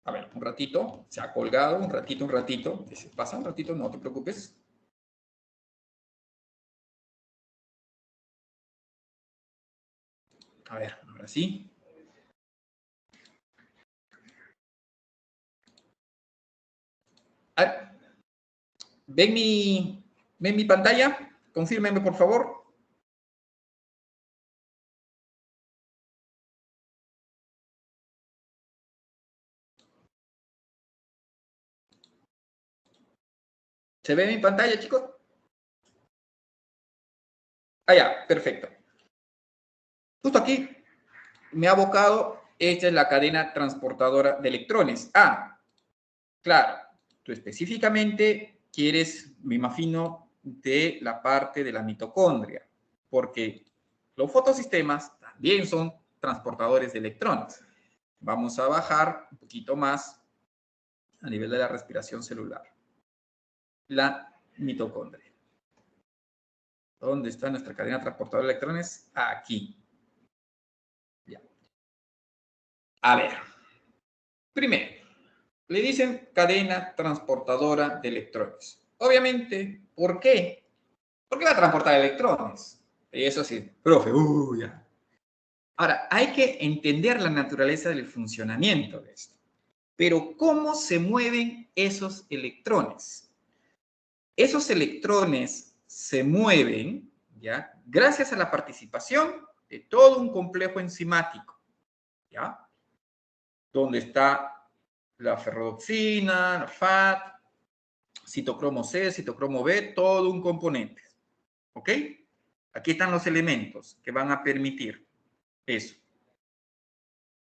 A ver, un ratito. Se ha colgado, un ratito. Si pasa un ratito, no te preocupes. A ver, ahora sí. ¿Ven mi pantalla? Confírmenme, por favor. ¿Se ve mi pantalla, chicos? Ah, ya, perfecto. Justo aquí me ha abocado, esta es la cadena transportadora de electrones. Ah, claro, tú específicamente quieres, me imagino, de la parte de la mitocondria, porque los fotosistemas también son transportadores de electrones. Vamos a bajar un poquito más a nivel de la respiración celular. La mitocondria. ¿Dónde está nuestra cadena transportadora de electrones? Aquí. Ya. A ver. Primero, le dicen cadena transportadora de electrones. Obviamente, ¿por qué? ¿Por qué va a transportar electrones? Y eso sí, profe, ya. Ahora, hay que entender la naturaleza del funcionamiento de esto. Pero, ¿cómo se mueven esos electrones? Esos electrones se mueven, ¿ya? Gracias a la participación de todo un complejo enzimático, ¿ya? Donde está la ferrodoxina, la FAT, citocromo C, citocromo B, todo un componente, ¿ok? Aquí están los elementos que van a permitir eso.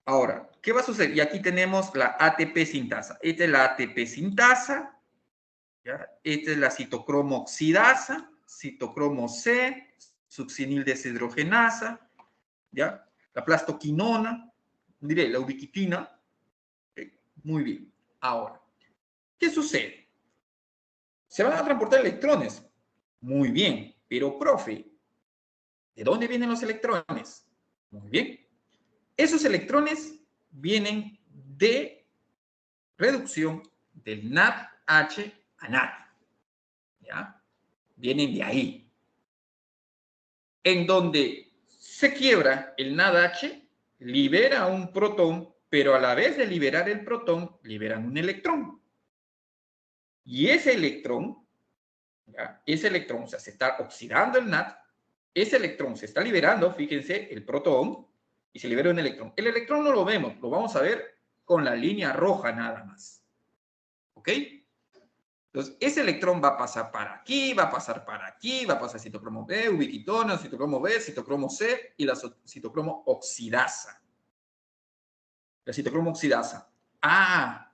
Ahora, ¿qué va a suceder? Y aquí tenemos la ATP sintasa. Esta es la ATP sintasa, ¿ya? Esta es la citocromo oxidasa, citocromo C, succinil deshidrogenasa, ¿ya? La plastoquinona, diré, la ubiquitina. ¿Okay? Muy bien. Ahora, ¿qué sucede? Se van a transportar electrones. Muy bien. Pero, profe, ¿de dónde vienen los electrones? Muy bien. Esos electrones vienen de reducción del NADH a NAD. ¿Ya? Vienen de ahí. En donde se quiebra el NADH, libera un protón, pero a la vez de liberar el protón, liberan un electrón. Y ese electrón, ¿ya? Ese electrón, o sea, se está oxidando el NAD, ese electrón se está liberando, fíjense, el protón, y se libera un electrón. El electrón no lo vemos, lo vamos a ver con la línea roja nada más. ¿Ok? Entonces, ese electrón va a pasar para aquí, va a pasar para aquí, va a pasar citocromo B, ubiquitona, citocromo B, citocromo C y la citocromo oxidasa. La citocromo oxidasa. Ah,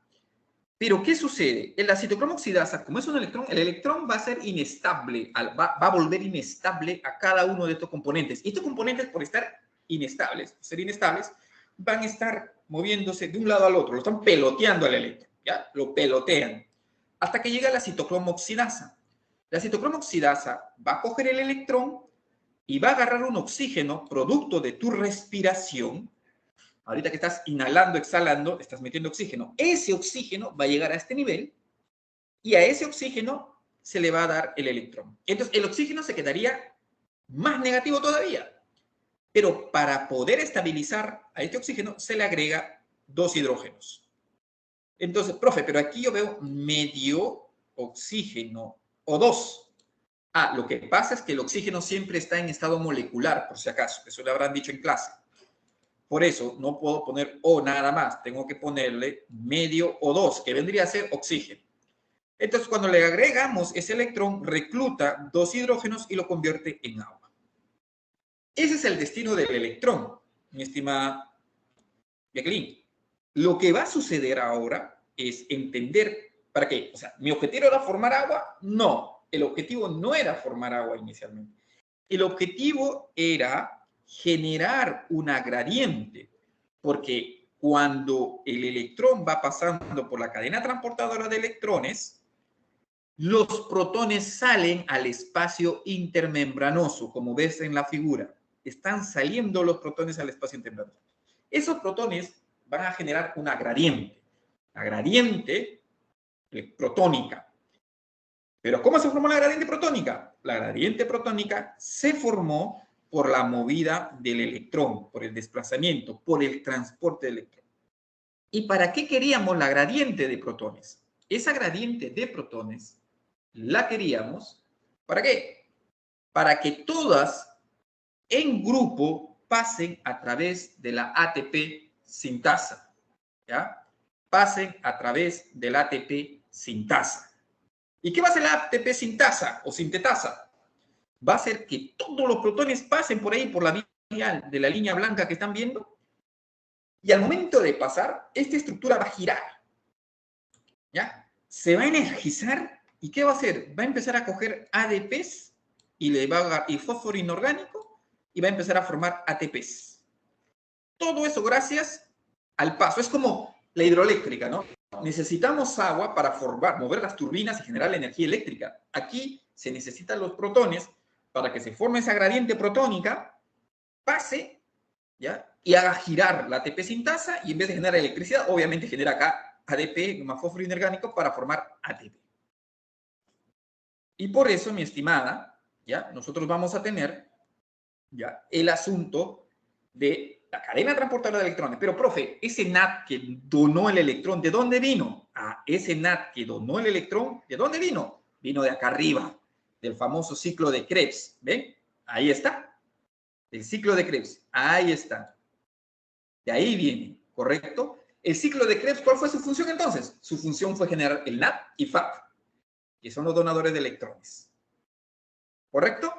pero ¿qué sucede? En la citocromo oxidasa, como es un electrón, el electrón va a ser inestable, va a volver inestable a cada uno de estos componentes. Y estos componentes, por estar inestables, ser inestables, van a estar moviéndose de un lado al otro, lo están peloteando al electrón, ¿ya? Lo pelotean. Hasta que llega la citocromo oxidasa. La citocromo oxidasa va a coger el electrón y va a agarrar un oxígeno producto de tu respiración. Ahorita que estás inhalando, exhalando, estás metiendo oxígeno. Ese oxígeno va a llegar a este nivel y a ese oxígeno se le va a dar el electrón. Entonces, el oxígeno se quedaría más negativo todavía. Pero para poder estabilizar a este oxígeno, se le agrega 2 hidrógenos. Entonces, profe, pero aquí yo veo medio oxígeno O2. Ah, lo que pasa es que el oxígeno siempre está en estado molecular, por si acaso. Eso le habrán dicho en clase. Por eso no puedo poner O nada más. Tengo que ponerle medio O2, que vendría a ser oxígeno. Entonces, cuando le agregamos ese electrón, recluta 2 hidrógenos y lo convierte en agua. Ese es el destino del electrón, mi estimada Jacqueline. Lo que va a suceder ahora es entender para qué. O sea, ¿mi objetivo era formar agua? No, el objetivo no era formar agua inicialmente. El objetivo era generar una gradiente, porque cuando el electrón va pasando por la cadena transportadora de electrones, los protones salen al espacio intermembranoso, como ves en la figura. Están saliendo los protones al espacio intermembranoso. Esos protones van a generar una gradiente. La gradiente protónica. ¿Pero cómo se formó la gradiente protónica? La gradiente protónica se formó por la movida del electrón, por el desplazamiento, por el transporte del electrón. ¿Y para qué queríamos la gradiente de protones? Esa gradiente de protones la queríamos, ¿para qué? Para que todas en grupo pasen a través de la ATP sintasa, ¿ya? Pasen a través de la ATP sintasa. ¿Y qué va a hacer la ATP sintasa o sintetasa? Va a hacer que todos los protones pasen por ahí, por la vía de la línea blanca que están viendo, y al momento de pasar, esta estructura va a girar, ¿ya? Se va a energizar, ¿y qué va a hacer? Va a empezar a coger ADPs y fósforo inorgánico, y va a empezar a formar ATPs. Todo eso gracias al paso. Es como la hidroeléctrica, ¿no? necesitamos agua para mover las turbinas y generar la energía eléctrica. Aquí se necesitan los protones para que se forme esa gradiente protónica, pase, ¿ya? Y haga girar la ATP sintasa y en vez de generar electricidad, obviamente genera acá ADP más fósforo inorgánico para formar ATP. Y por eso, mi estimada, ¿ya? Nosotros vamos a tener, ¿ya? El asunto de la cadena transportadora de electrones. Pero, profe, ese NAT que donó el electrón, ¿de dónde vino? Ah, ese NAT que donó el electrón, ¿de dónde vino? Vino de acá arriba, del famoso ciclo de Krebs. ¿Ven? Ahí está. El ciclo de Krebs. Ahí está. De ahí viene, ¿correcto? El ciclo de Krebs, ¿cuál fue su función entonces? Su función fue generar el NAT y FAP, que son los donadores de electrones. ¿Correcto?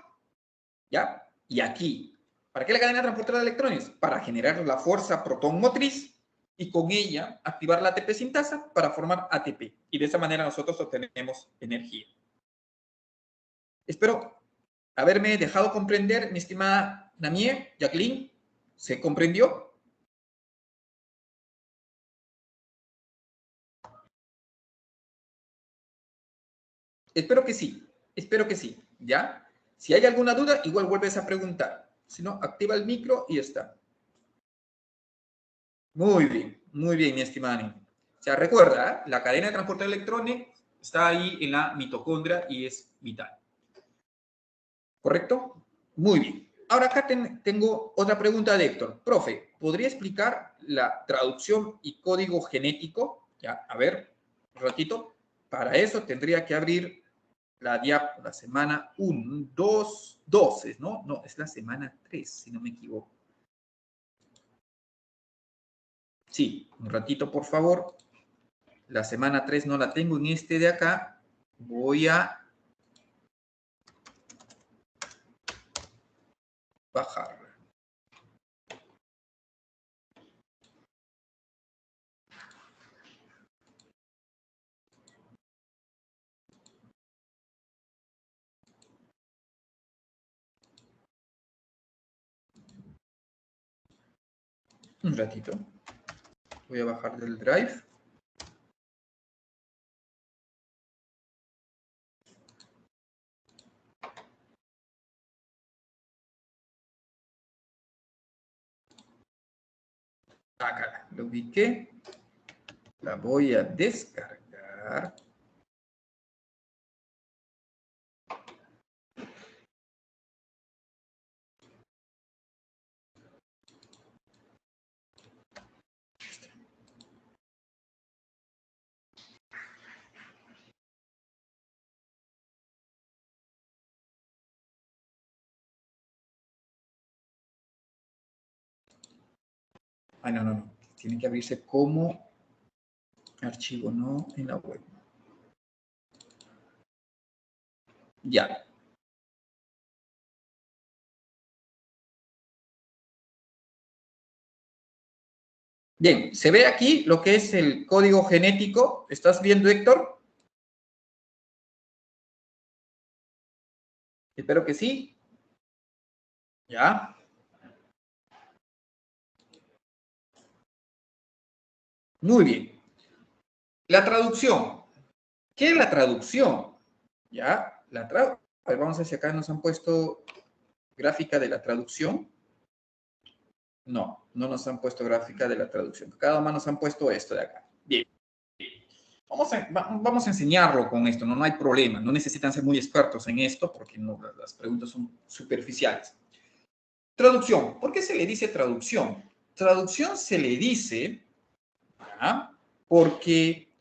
¿Ya? Y aquí, ¿para qué la cadena transportadora de electrones? Para generar la fuerza protón motriz y con ella activar la ATP sintasa para formar ATP. Y de esa manera nosotros obtenemos energía. Espero haberme dejado comprender, mi estimada Namie, Jacqueline. ¿Se comprendió? Espero que sí, ¿ya? Si hay alguna duda, igual vuelves a preguntar. Si no, activa el micro y ya está. Muy bien, mi estimada Ani. O sea, recuerda, la cadena de transporte de electrones está ahí en la mitocondria y es vital. ¿Correcto? Muy bien. Ahora acá tengo otra pregunta de Héctor. Profe, ¿podría explicar la traducción y código genético? Ya, a ver, un ratito. Para eso tendría que abrir la semana 1, 2, 12, ¿no? No, es la semana 3, si no me equivoco. Sí, un ratito, por favor. La semana 3 no la tengo en este de acá. Voy a bajarla. Un ratito. Voy a bajar del Drive. Acá lo ubiqué. La voy a descargar. Ay, no. Tiene que abrirse como archivo, no en la web. Ya. Bien, se ve aquí lo que es el código genético. ¿Estás viendo, Héctor? Espero que sí. Ya. Muy bien. La traducción. ¿Qué es la traducción? Ya. A ver, vamos a ver si acá nos han puesto gráfica de la traducción. No nos han puesto gráfica de la traducción. Cada uno nos han puesto esto de acá. Bien. Vamos a enseñarlo con esto, no hay problema. No necesitan ser muy expertos en esto porque no, las preguntas son superficiales. Traducción. ¿Por qué se le dice traducción? Traducción se le dice, ¿ya? Porque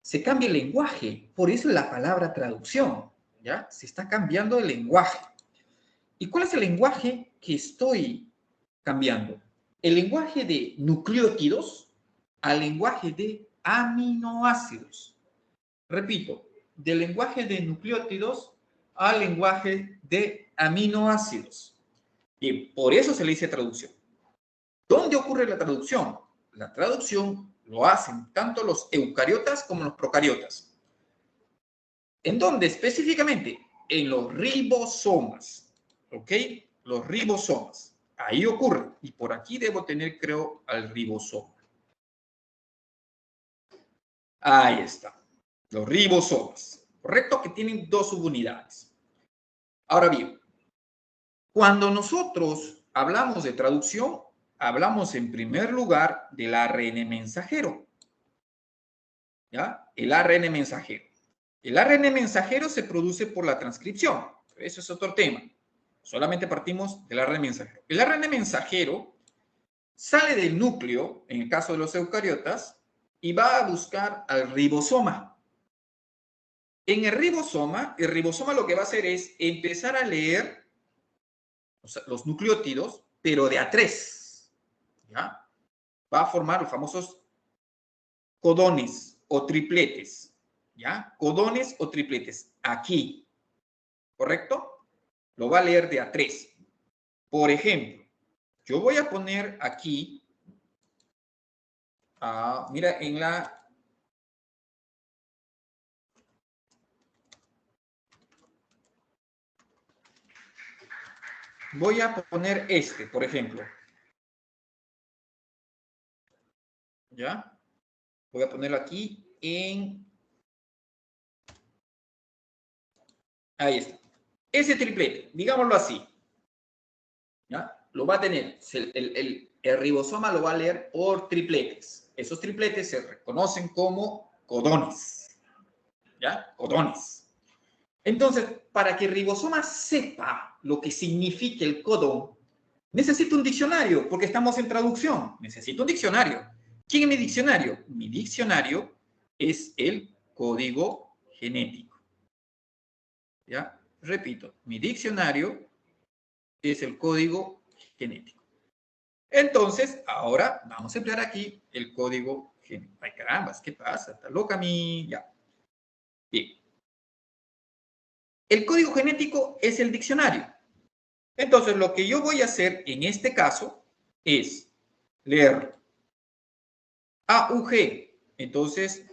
se cambia el lenguaje. Por eso la palabra traducción, ¿ya? Se está cambiando el lenguaje. ¿Y cuál es el lenguaje que estoy cambiando? El lenguaje de nucleótidos al lenguaje de aminoácidos. Repito, del lenguaje de nucleótidos al lenguaje de aminoácidos. Y por eso se le dice traducción. ¿Dónde ocurre la traducción? La traducción lo hacen tanto los eucariotas como los procariotas. ¿En dónde específicamente? En los ribosomas. ¿Ok? Los ribosomas. Ahí ocurre. Y por aquí debo tener, creo, al ribosoma. Ahí está. Los ribosomas. ¿Correcto? Que tienen 2 subunidades. Ahora bien, cuando nosotros hablamos de traducción, hablamos en primer lugar del ARN mensajero. ¿Ya? El ARN mensajero. El ARN mensajero se produce por la transcripción. Eso es otro tema. Solamente partimos del ARN mensajero. El ARN mensajero sale del núcleo, en el caso de los eucariotas, y va a buscar al ribosoma. En el ribosoma lo que va a hacer es empezar a leer los nucleótidos, pero de a 3. ¿Ya? Va a formar los famosos codones o tripletes. ¿Ya? Codones o tripletes. Aquí. ¿Correcto? Lo va a leer de a 3. Por ejemplo, yo voy a poner aquí, mira, en la... Voy a poner este, por ejemplo. ¿Ya? Voy a ponerlo aquí en... Ahí está. Ese triplete, digámoslo así. ¿Ya? Lo va a tener. El ribosoma lo va a leer por tripletes. Esos tripletes se reconocen como codones. ¿Ya? Codones. Entonces, para que el ribosoma sepa lo que significa el codón, necesito un diccionario, porque estamos en traducción. Necesito un diccionario. ¿Quién es mi diccionario? Mi diccionario es el código genético. ¿Ya? Repito, mi diccionario es el código genético. Entonces, ahora vamos a emplear aquí el código genético. Ay, carambas, ¿qué pasa? Está loca mi... Ya. Bien. El código genético es el diccionario. Entonces, lo que yo voy a hacer en este caso es leer AUG. Entonces,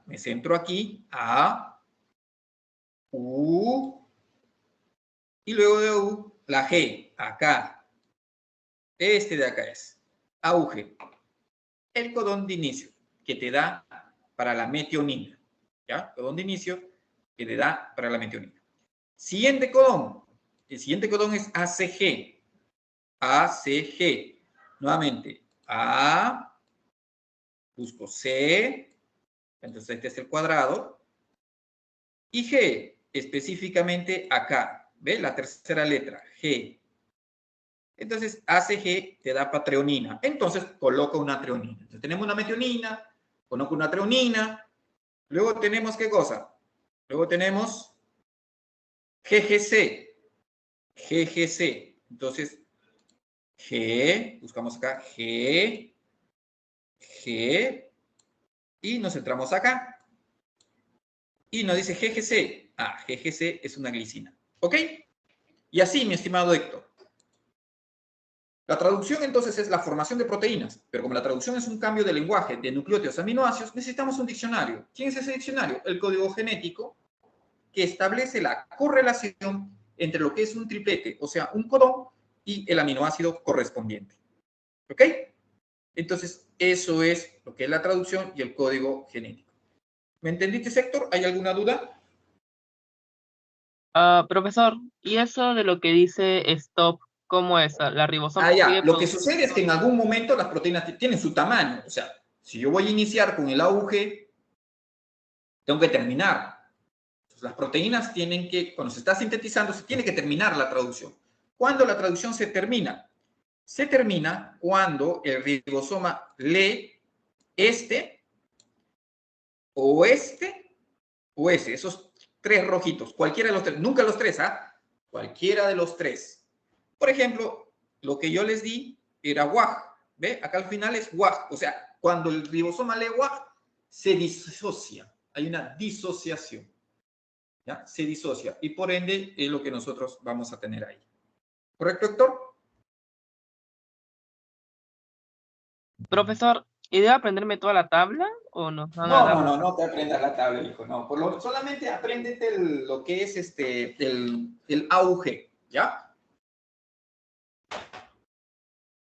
me centro aquí, U, y luego de U, la G, acá. Este de acá es AUG. El codón de inicio que te da para la metionina. ¿Ya? Codón de inicio que te da para la metionina. Siguiente codón. El siguiente codón es ACG. ACG. Nuevamente, A, busco C, entonces este es el cuadrado, y G, específicamente acá, ¿ve? La tercera letra, G. Entonces, ACG te da patreonina. Entonces, coloca una treonina. Entonces, tenemos una metionina, coloco una treonina. Luego tenemos, ¿qué cosa? Luego tenemos GGC. GGC. Entonces, G, buscamos acá, G, y nos centramos acá. Y nos dice GGC. GGC es una glicina. ¿Ok? Y así, mi estimado Héctor. La traducción entonces es la formación de proteínas, pero como la traducción es un cambio de lenguaje de nucleótidos a aminoácidos, necesitamos un diccionario. ¿Quién es ese diccionario? El código genético que establece la correlación entre lo que es un triplete, o sea, un codón, y el aminoácido correspondiente. ¿Ok? Entonces, eso es lo que es la traducción y el código genético. ¿Me entendiste, Héctor? ¿Hay alguna duda? Profesor, ¿y eso de lo que dice stop, cómo es? ¿La ribosoma Ya. sigue Lo que produciendo? sucede es que en algún momento las proteínas tienen su tamaño. O sea, si yo voy a iniciar con el AUG, tengo que terminar. Las proteínas tienen que, cuando se está sintetizando, se tiene que terminar la traducción. ¿Cuándo la traducción se termina? Se termina cuando el ribosoma lee este, o ese, esos 3 rojitos, cualquiera de los 3, nunca los 3, cualquiera de los 3. Por ejemplo, lo que yo les di era WAG, ¿ve? Acá al final es WAG, o sea, cuando el ribosoma lee WAG, se disocia, hay una disociación. ¿Ya? Se disocia y por ende es lo que nosotros vamos a tener ahí. ¿Correcto, Héctor? Profesor, ¿y debo aprenderme toda la tabla o nos van a dar? No te aprendas la tabla, hijo, no. Solamente apréndete lo que es el AUG, ¿ya?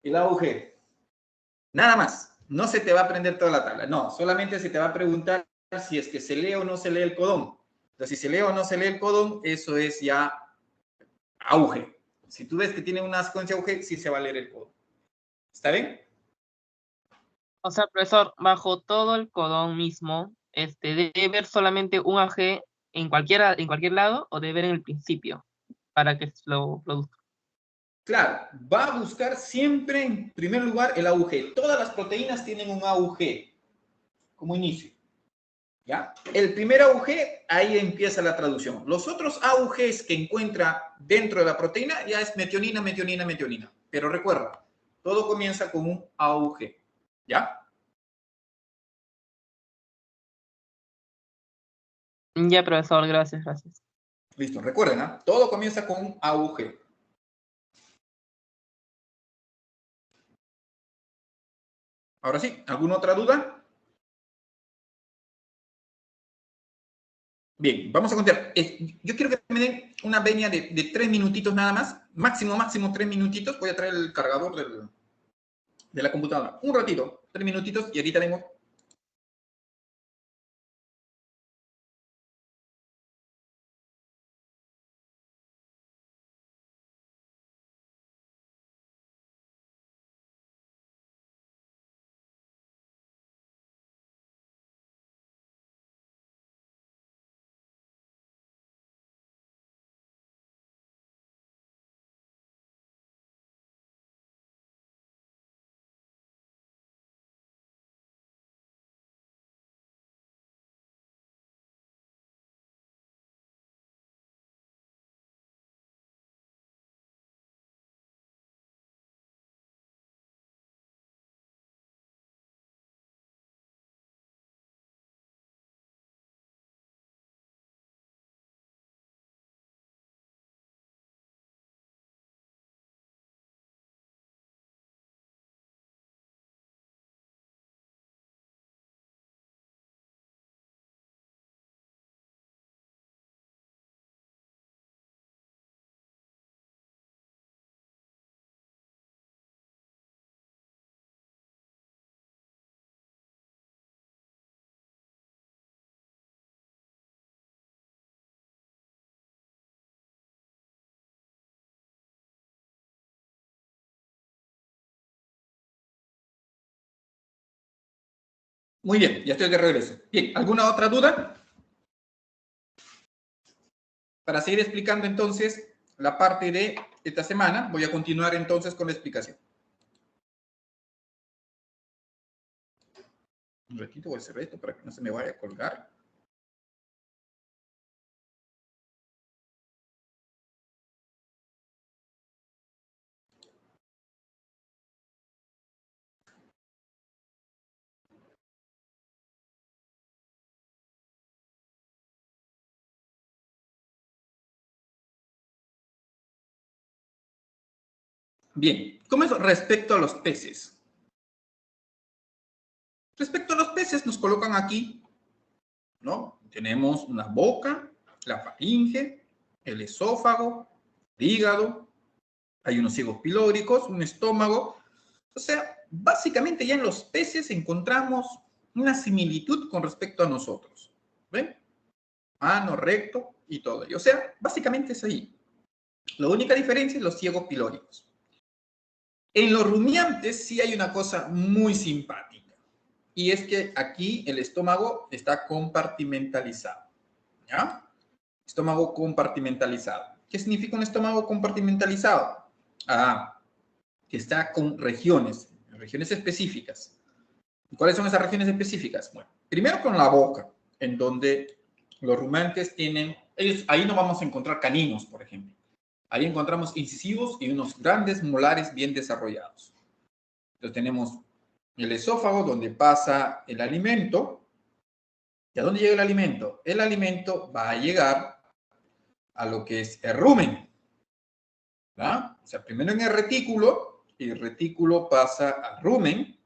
El AUG. Nada más. No se te va a aprender toda la tabla, no, solamente se te va a preguntar si es que se lee o no se lee el codón. Entonces, si se lee o no se lee el codón, eso es ya auge. Si tú ves que tiene una secuencia auge, sí se va a leer el codón. ¿Está bien? O sea, profesor, bajo todo el codón mismo, ¿debe ver solamente un AG en cualquier lado o debe ver en el principio para que lo produzca? Claro, va a buscar siempre, en primer lugar, el AUG. Todas las proteínas tienen un AUG como inicio. ¿Ya? El primer AUG, ahí empieza la traducción. Los otros AUGs que encuentra dentro de la proteína ya es metionina, metionina, metionina. Pero recuerda, todo comienza con un AUG. ¿Ya? Ya, profesor, gracias, gracias. Listo, recuerden, ¿eh? Todo comienza con un AUG. Ahora sí, ¿alguna otra duda? Bien, vamos a contar. Yo quiero que me den una venia de 3 minutitos nada más. Máximo 3 minutitos. Voy a traer el cargador de la computadora. Un ratito, 3 minutitos y ahorita vengo. Muy bien, ya estoy de regreso. Bien, ¿alguna otra duda? Para seguir explicando entonces la parte de esta semana, voy a continuar entonces con la explicación. Un ratito voy a hacer esto para que no se me vaya a colgar. Bien, ¿cómo es respecto a los peces? Respecto a los peces, nos colocan aquí, ¿no? Tenemos una boca, la faringe, el esófago, el hígado, hay unos ciegos pilóricos, un estómago. O sea, básicamente ya en los peces encontramos una similitud con respecto a nosotros. ¿Ven? Ano, recto y todo ello. O sea, básicamente es ahí. La única diferencia es los ciegos pilóricos. En los rumiantes sí hay una cosa muy simpática. Y es que aquí el estómago está compartimentalizado. ¿Ya? Estómago compartimentalizado. ¿Qué significa un estómago compartimentalizado? Ah, que está con regiones específicas. ¿Y cuáles son esas regiones específicas? Bueno, primero con la boca, en donde los rumiantes tienen, ahí no vamos a encontrar caninos, por ejemplo. Ahí encontramos incisivos y unos grandes molares bien desarrollados. Entonces tenemos el esófago, donde pasa el alimento. ¿Y a dónde llega el alimento? El alimento va a llegar a lo que es el rumen. ¿verdad? O sea, primero en el retículo, y el retículo pasa al rumen.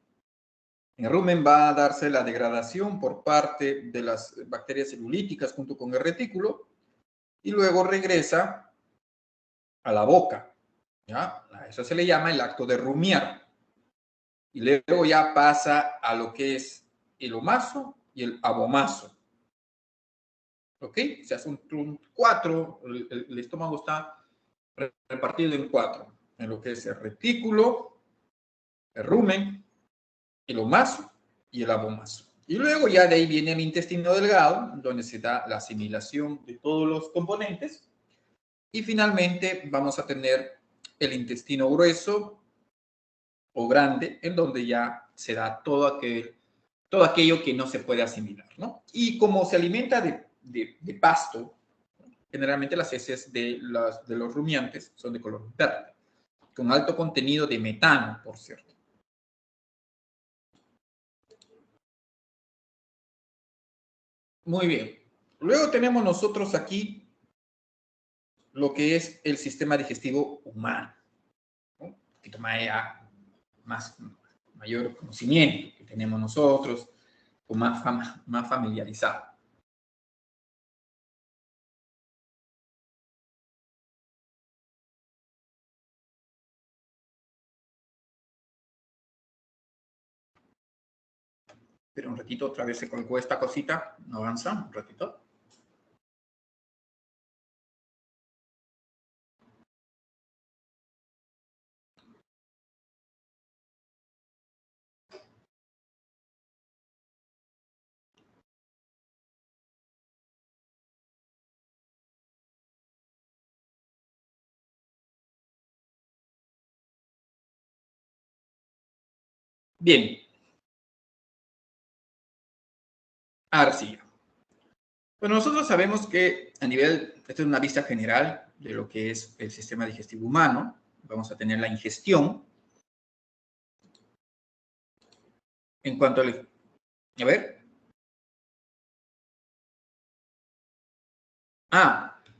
En el rumen va a darse la degradación por parte de las bacterias celulíticas junto con el retículo, y luego regresa a la boca. ¿Ya? A eso se le llama el acto de rumiar. Y luego ya pasa a lo que es el omaso y el abomaso. ¿Ok? O sea, son 4, el estómago está repartido en 4, en lo que es el retículo, el rumen, el omaso y el abomaso. Y luego ya de ahí viene el intestino delgado, donde se da la asimilación de todos los componentes. Y finalmente vamos a tener el intestino grueso o grande, en donde ya se da todo aquello que no se puede asimilar, ¿no? Y como se alimenta de pasto, generalmente las heces de los rumiantes son de color verde, con alto contenido de metano, por cierto. Muy bien. Luego tenemos nosotros aquí lo que es el sistema digestivo humano, ¿no? Un poquito mayor conocimiento que tenemos nosotros, o más familiarizado. Pero un ratito, otra vez se colgó esta cosita, no avanza, un ratito. Bien. Ahora sí. Bueno, nosotros sabemos que esto es una vista general de lo que es el sistema digestivo humano. Vamos a tener la ingestión. En cuanto a ver.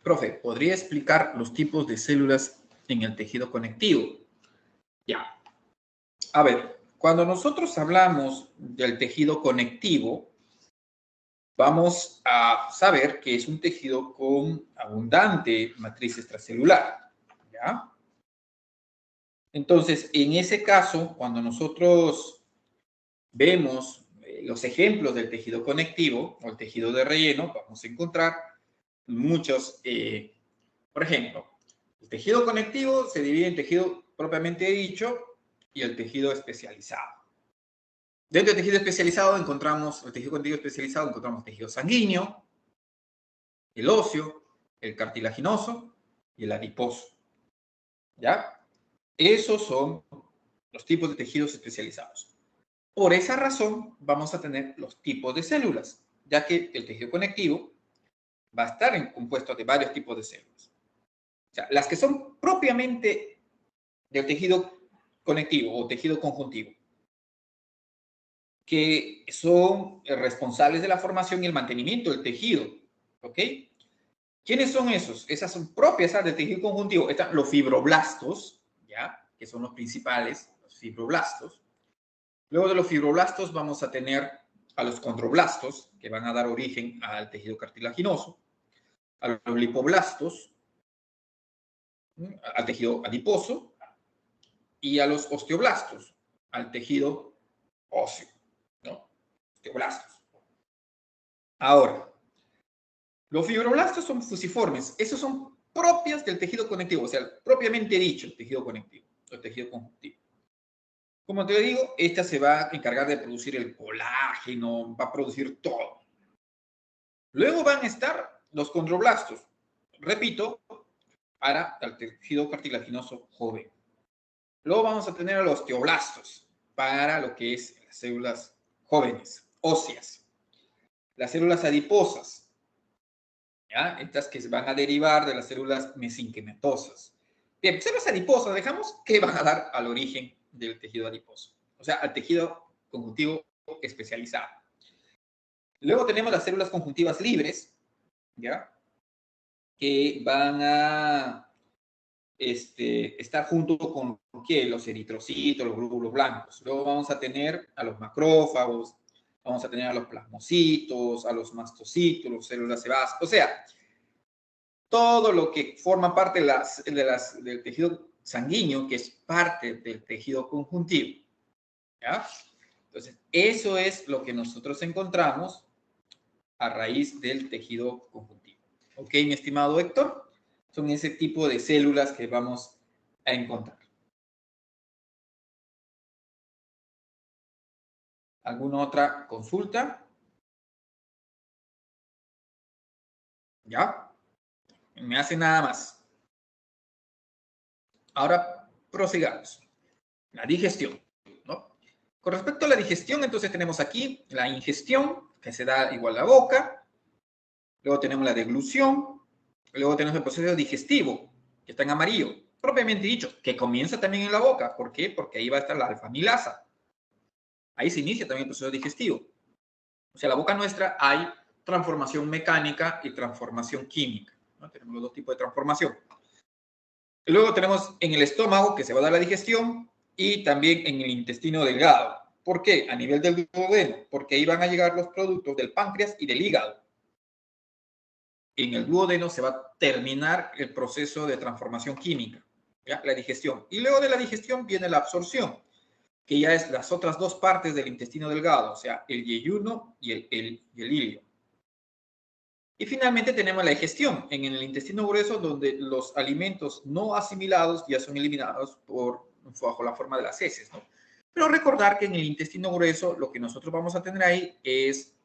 Profe, ¿podría explicar los tipos de células en el tejido conectivo? Ya. A ver, cuando nosotros hablamos del tejido conectivo, vamos a saber que es un tejido con abundante matriz extracelular, ¿ya? Entonces, en ese caso, cuando nosotros vemos los ejemplos del tejido conectivo o el tejido de relleno, vamos a encontrar muchos, por ejemplo, el tejido conectivo se divide en tejido propiamente dicho y el tejido especializado. Dentro del tejido especializado encontramos, el tejido conectivo especializado, encontramos el tejido sanguíneo, el óseo, el cartilaginoso y el adiposo. ¿Ya? Esos son los tipos de tejidos especializados. Por esa razón vamos a tener los tipos de células, ya que el tejido conectivo va a estar compuesto de varios tipos de células. O sea, las que son propiamente del tejido conectivo o tejido conjuntivo, que son responsables de la formación y el mantenimiento del tejido. ¿Ok? ¿Quiénes son esos? Esas son propias del tejido conjuntivo. Están los fibroblastos, ¿ya? Que son los principales, los fibroblastos. Luego de los fibroblastos vamos a tener a los condroblastos, que van a dar origen al tejido cartilaginoso, a los lipoblastos, al tejido adiposo, y a los osteoblastos, al tejido óseo, ¿no? Osteoblastos. Ahora, los fibroblastos son fusiformes. Esos son propias del tejido conectivo, o sea, propiamente dicho, el tejido conectivo, el tejido conjuntivo. Como te digo, esta se va a encargar de producir el colágeno, va a producir todo. Luego van a estar los condroblastos. Repito, para el tejido cartilaginoso joven. Luego vamos a tener a los osteoblastos, para lo que es las células jóvenes, óseas. Las células adiposas, ¿ya? Estas que se van a derivar de las células mesenquimatosas. Bien, células adiposas, dejamos que van a dar al origen del tejido adiposo, o sea, al tejido conjuntivo especializado. Luego tenemos las células conjuntivas libres, ¿ya? Que van a estar junto con ¿qué? Los eritrocitos, los glóbulos blancos. Luego vamos a tener a los macrófagos, vamos a tener a los plasmocitos, a los mastocitos, las células sebáceas. O sea, todo lo que forma parte del tejido sanguíneo, que es parte del tejido conjuntivo. ¿Ya? Entonces, eso es lo que nosotros encontramos a raíz del tejido conjuntivo. ¿Ok, mi estimado Héctor? Son ese tipo de células que vamos a encontrar. ¿Alguna otra consulta? ¿Ya? Me hace nada más. Ahora prosigamos. La digestión, ¿no? Con respecto a la digestión, entonces tenemos aquí la ingestión, que se da igual a la boca. Luego tenemos la deglución. Luego tenemos el proceso digestivo, que está en amarillo. Propiamente dicho, que comienza también en la boca. ¿Por qué? Porque ahí va a estar la alfa-amilasa. Ahí se inicia también el proceso digestivo. O sea, en la boca nuestra hay transformación mecánica y transformación química, ¿no? Tenemos los dos tipos de transformación. Luego tenemos en el estómago, que se va a dar la digestión, y también en el intestino delgado. ¿Por qué? A nivel del duodeno, porque ahí van a llegar los productos del páncreas y del hígado. En el duodeno se va a terminar el proceso de transformación química, ¿ya? La digestión. Y luego de la digestión viene la absorción, que ya es las otras dos partes del intestino delgado, o sea, el yeyuno y el ilio. Y finalmente tenemos la digestión en el intestino grueso, donde los alimentos no asimilados ya son eliminados bajo la forma de las heces, ¿no? Pero recordar que en el intestino grueso lo que nosotros vamos a tener ahí es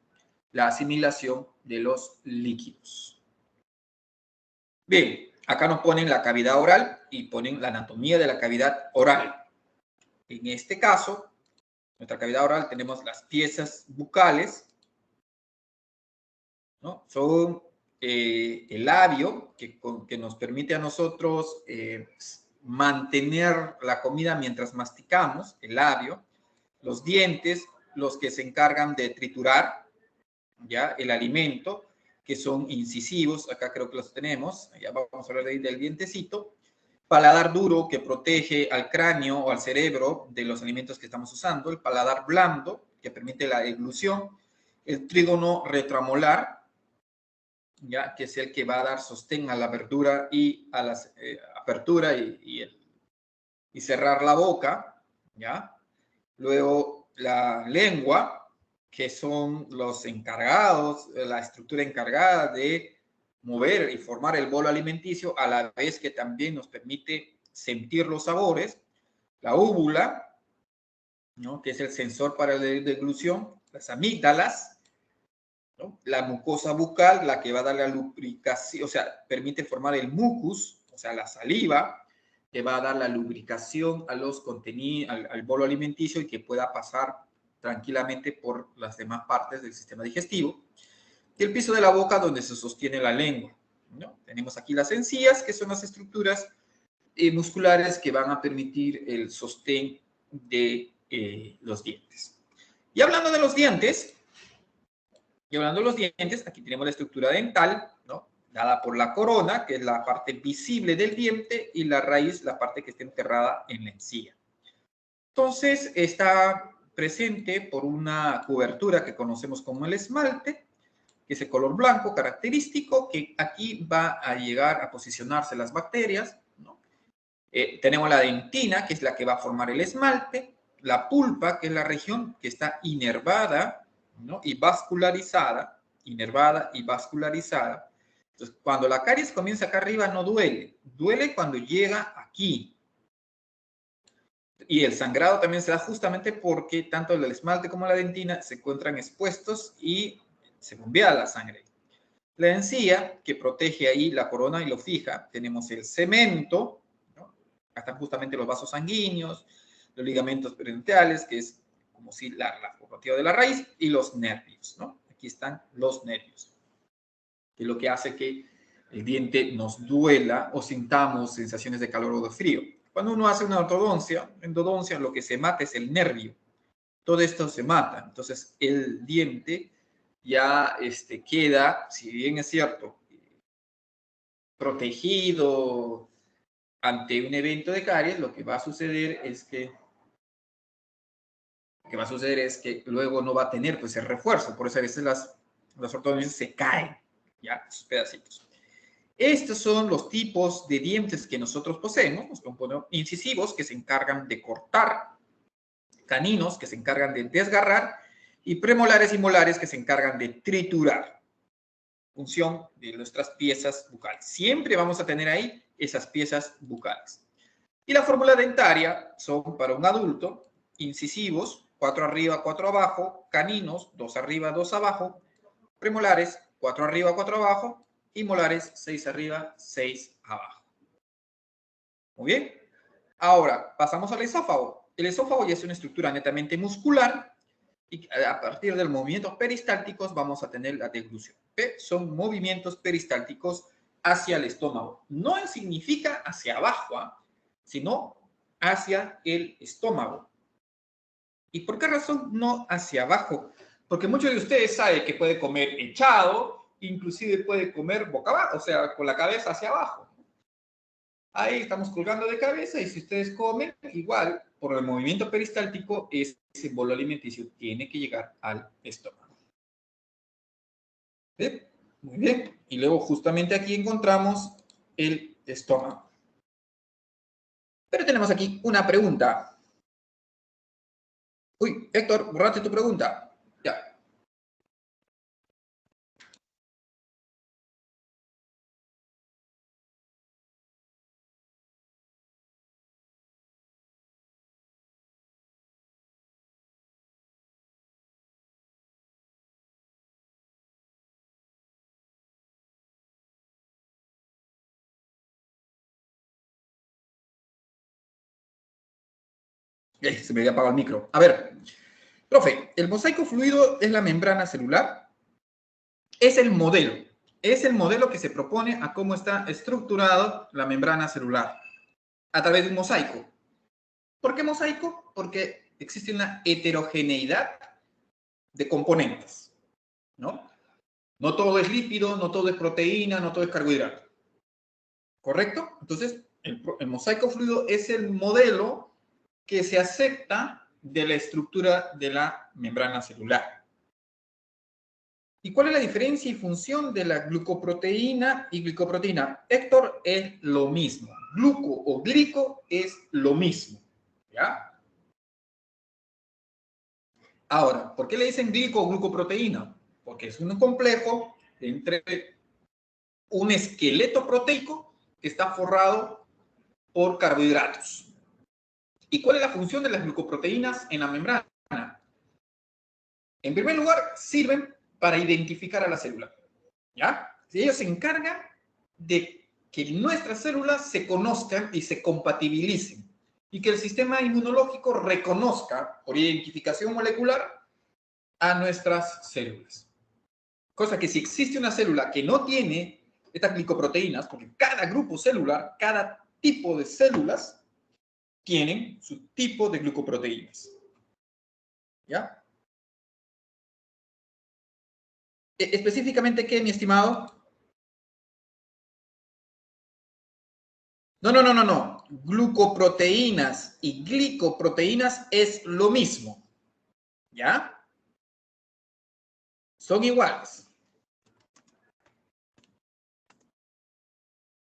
la asimilación de los líquidos. Bien, acá nos ponen la cavidad oral y ponen la anatomía de la cavidad oral. En este caso, nuestra cavidad oral tenemos las piezas bucales, ¿no? Son el labio que nos permite a nosotros mantener la comida mientras masticamos, el labio, los dientes, los que se encargan de triturar, ¿ya? El alimento, que son incisivos, acá creo que los tenemos, ya vamos a hablar del dientecito, paladar duro que protege al cráneo o al cerebro de los alimentos que estamos usando, el paladar blando que permite la eglución, el trígono retromolar, ¿ya? Que es el que va a dar sostén a la abertura y a la apertura y cerrar la boca, ¿ya? Luego la lengua, que son los encargados, la estructura encargada de mover y formar el bolo alimenticio, a la vez que también nos permite sentir los sabores. La úvula, ¿no? Que es el sensor para la deglución. Las amígdalas, ¿no? La mucosa bucal, la que va a dar la lubricación, o sea, permite formar el mucus, o sea, la saliva, que va a dar la lubricación a los contenidos, al bolo alimenticio y que pueda pasar tranquilamente por las demás partes del sistema digestivo. Y el piso de la boca donde se sostiene la lengua, ¿no? Tenemos aquí las encías, que son las estructuras musculares que van a permitir el sostén de los dientes. Y hablando de los dientes, aquí tenemos la estructura dental, ¿no? Dada por la corona, que es la parte visible del diente, y la raíz, la parte que está enterrada en la encía. Entonces, está presente por una cobertura que conocemos como el esmalte, que es el color blanco característico, que aquí va a llegar a posicionarse las bacterias, ¿no? Tenemos la dentina, que es la que va a formar el esmalte, la pulpa, que es la región que está inervada, ¿no? Y vascularizada, inervada y vascularizada. Entonces, cuando la caries comienza acá arriba no duele, duele cuando llega aquí. Y el sangrado también se da justamente porque tanto el esmalte como la dentina se encuentran expuestos y se bombea la sangre. La encía, que protege ahí la corona y lo fija. Tenemos el cemento, ¿no? Acá están justamente los vasos sanguíneos, los ligamentos periodontiales, que es como si la formativa de la raíz, y los nervios, ¿no? Aquí están los nervios, que es lo que hace que el diente nos duela o sintamos sensaciones de calor o de frío. Cuando uno hace una endodoncia, lo que se mata es el nervio. Todo esto se mata. Entonces, el diente ya queda, si bien es cierto, protegido ante un evento de caries, lo que va a suceder es que luego no va a tener pues el refuerzo. Por eso a veces las ortodoncias se caen, ya, esos pedacitos. Estos son los tipos de dientes que nosotros poseemos, los componentes incisivos que se encargan de cortar caninos que se encargan de desgarrar y premolares y molares que se encargan de triturar. Función de nuestras piezas bucales. Siempre vamos a tener ahí esas piezas bucales. Y la fórmula dentaria son para un adulto, incisivos, 4 arriba, 4 abajo, caninos, 2 arriba, 2 abajo, premolares, 4 arriba, 4 abajo, y molares, 6 arriba, 6 abajo. Muy bien. Ahora, pasamos al esófago. El esófago ya es una estructura netamente muscular y a partir de los movimientos peristálticos vamos a tener la deglución. ¿Ve? Son movimientos peristálticos hacia el estómago. No significa hacia abajo, sino hacia el estómago. ¿Y por qué razón no hacia abajo? Porque muchos de ustedes saben que puede comer echado, inclusive puede comer boca abajo, o sea, con la cabeza hacia abajo. Ahí estamos colgando de cabeza y si ustedes comen, igual, por el movimiento peristáltico, ese bolo alimenticio tiene que llegar al estómago. ¿Sí? Muy bien. Y luego justamente aquí encontramos el estómago. Pero tenemos aquí una pregunta. Uy, Héctor, borraste tu pregunta. Ya. Se me había apagado el micro. A ver, profe, el mosaico fluido es la membrana celular. Es el modelo que se propone a cómo está estructurado la membrana celular a través de un mosaico. ¿Por qué mosaico? Porque existe una heterogeneidad de componentes, ¿no? No todo es lípido, no todo es proteína, no todo es carbohidrato. ¿Correcto? Entonces, el mosaico fluido es el modelo que se acepta de la estructura de la membrana celular. ¿Y cuál es la diferencia y función de la glucoproteína y glicoproteína? Héctor, es lo mismo. Gluco o glico es lo mismo. ¿Ya? Ahora, ¿por qué le dicen glico o glucoproteína? Porque es un complejo entre un esqueleto proteico que está forrado por carbohidratos. ¿Y cuál es la función de las glucoproteínas en la membrana? En primer lugar, sirven para identificar a la célula. ¿Ya? Ellos se encargan de que nuestras células se conozcan y se compatibilicen y que el sistema inmunológico reconozca por identificación molecular a nuestras células. Cosa que si existe una célula que no tiene estas glicoproteínas, porque cada grupo celular, cada tipo de células, tienen su tipo de glucoproteínas. ¿Ya? ¿Específicamente qué, mi estimado? No. Glucoproteínas y glicoproteínas es lo mismo. ¿Ya? Son iguales.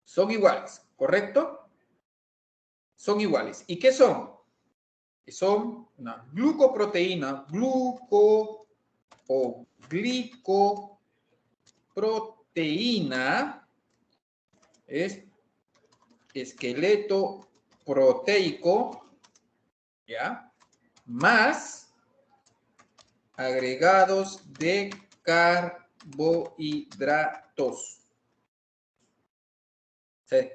Son iguales, ¿correcto? Son iguales. ¿Y qué son? Son una glucoproteína, o glicoproteína, es esqueleto proteico, ¿ya? Más agregados de carbohidratos.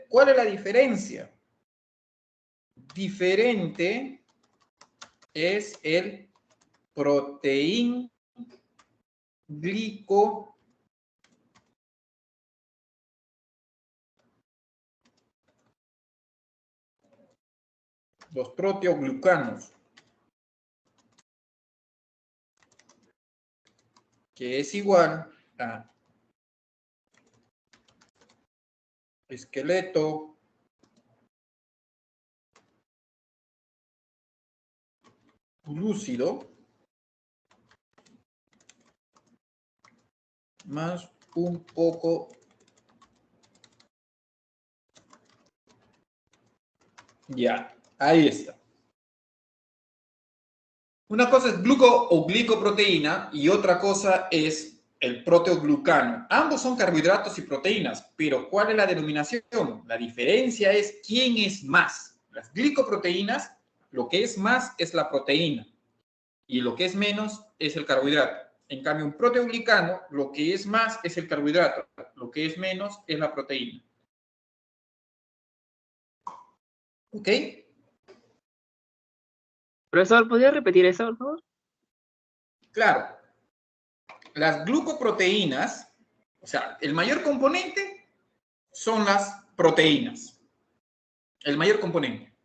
¿Cuál es la diferencia? Diferente es el proteín glico los proteoglucanos, que es igual a esqueleto lúcido más un poco ya, ahí está. Una cosa es gluco o glicoproteína y otra cosa es el proteoglucano. Ambos son carbohidratos y proteínas, pero ¿cuál es la denominación? La diferencia es quién es más. Las glicoproteínas, lo que es más es la proteína y lo que es menos es el carbohidrato. En cambio, un proteoglicano, lo que es más es el carbohidrato, lo que es menos es la proteína. ¿Ok? Profesor, ¿podría repetir eso, por favor? Claro. Las glucoproteínas, o sea, el mayor componente son las proteínas. El mayor componente.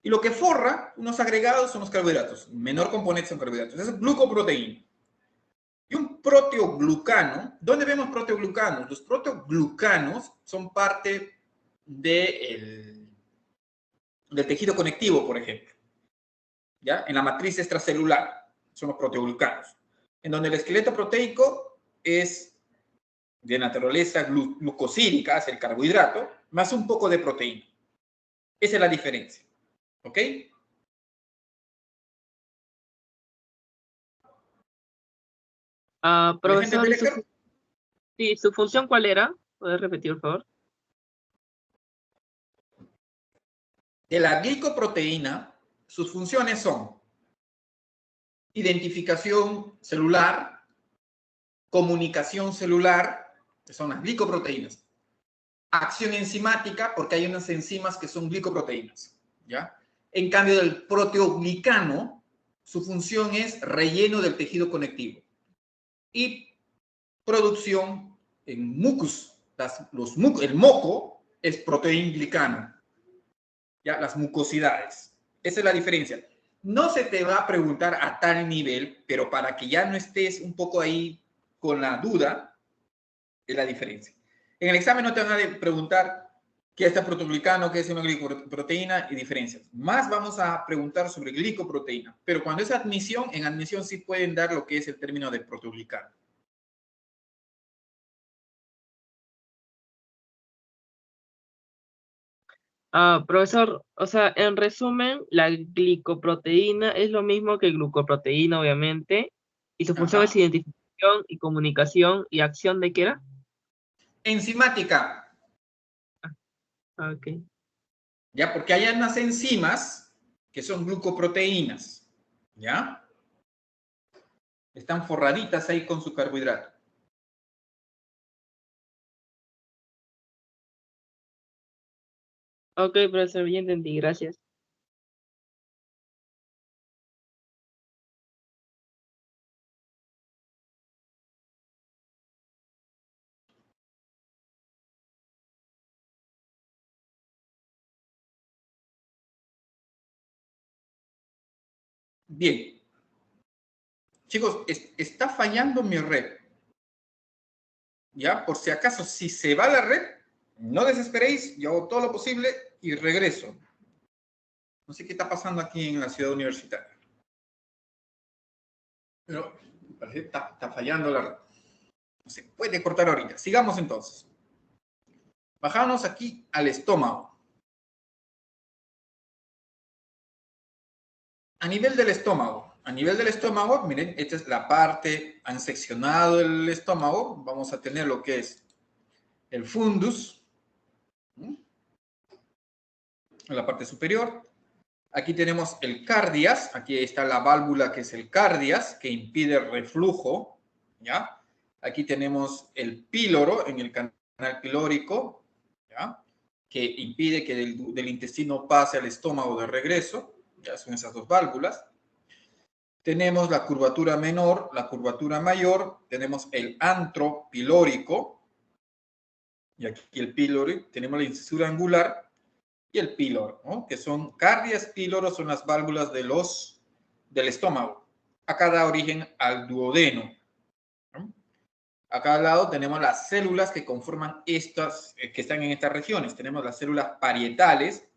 Y lo que forra unos agregados son los carbohidratos. El menor componente son carbohidratos. Eso es glucoproteína. Y un proteoglucano, ¿dónde vemos proteoglucanos? Los proteoglucanos son parte del tejido conectivo, por ejemplo. ¿Ya? En la matriz extracelular son los proteoglucanos. En donde el esqueleto proteico es de naturaleza glucosídica, es el carbohidrato, más un poco de proteína. Esa es la diferencia. ¿Ok? Profesor, ¿y su función cuál era? ¿Puede repetir, por favor? De la glicoproteína, sus funciones son identificación celular, comunicación celular, que son las glicoproteínas, acción enzimática, porque hay unas enzimas que son glicoproteínas, ¿ya? En cambio del proteoglicano, su función es relleno del tejido conectivo y producción en mucus. El moco es proteinglicano, ¿ya? Las mucosidades. Esa es la diferencia. No se te va a preguntar a tal nivel, pero para que ya no estés un poco ahí con la duda, es la diferencia. En el examen no te van a preguntar qué es el proteoglicano, qué es una glicoproteína y diferencias. Más vamos a preguntar sobre glicoproteína, pero cuando es admisión, en admisión sí pueden dar lo que es el término de proteoglicano. Profesor, o sea, en resumen, la glicoproteína es lo mismo que glucoproteína, obviamente, y su función es Ajá. identificación y comunicación y acción de qué era. Enzimática. Ok. ¿Ya? Porque hay unas enzimas que son glucoproteínas, ¿ya? Están forraditas ahí con su carbohidrato. Ok, profesor, ya entendí, gracias. Bien. Chicos, está fallando mi red. ¿Ya? Por si acaso, si se va la red, no desesperéis, yo hago todo lo posible y regreso. No sé qué está pasando aquí en la ciudad universitaria. Pero parece que está fallando la red. No se puede cortar ahorita. Sigamos entonces. Bajamos aquí al estómago. A nivel del estómago, miren, esta es la parte, han seccionado el estómago, vamos a tener lo que es el fundus, en la parte superior. Aquí tenemos el cardias, aquí está la válvula que es el cardias, que impide el reflujo, ¿ya? Aquí tenemos el píloro en el canal pilórico, ¿ya? Que impide que del intestino pase al estómago de regreso, ya son esas dos válvulas. Tenemos la curvatura menor, la curvatura mayor, tenemos el antro pilórico, y aquí el píloro, tenemos la incisura angular y el píloro, ¿no? Que son cardias, píloros, son las válvulas del estómago. Acá da origen al duodeno, ¿no? A cada lado tenemos las células que conforman estas, que están en estas regiones. Tenemos las células parietales,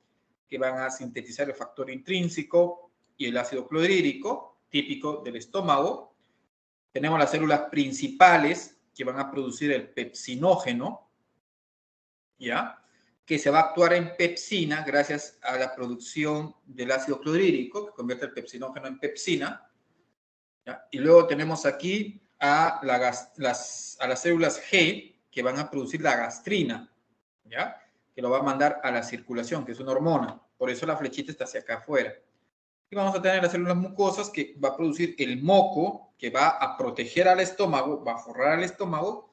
que van a sintetizar el factor intrínseco y el ácido clorhídrico, típico del estómago. Tenemos las células principales, que van a producir el pepsinógeno, ¿ya? que se va a actuar en pepsina gracias a la producción del ácido clorhídrico, que convierte el pepsinógeno en pepsina. ¿Ya? Y luego tenemos aquí a las células G, que van a producir la gastrina, ¿ya? Que lo va a mandar a la circulación, que es una hormona. Por eso la flechita está hacia acá afuera. Y vamos a tener las células mucosas, que va a producir el moco, que va a proteger al estómago, va a forrar al estómago,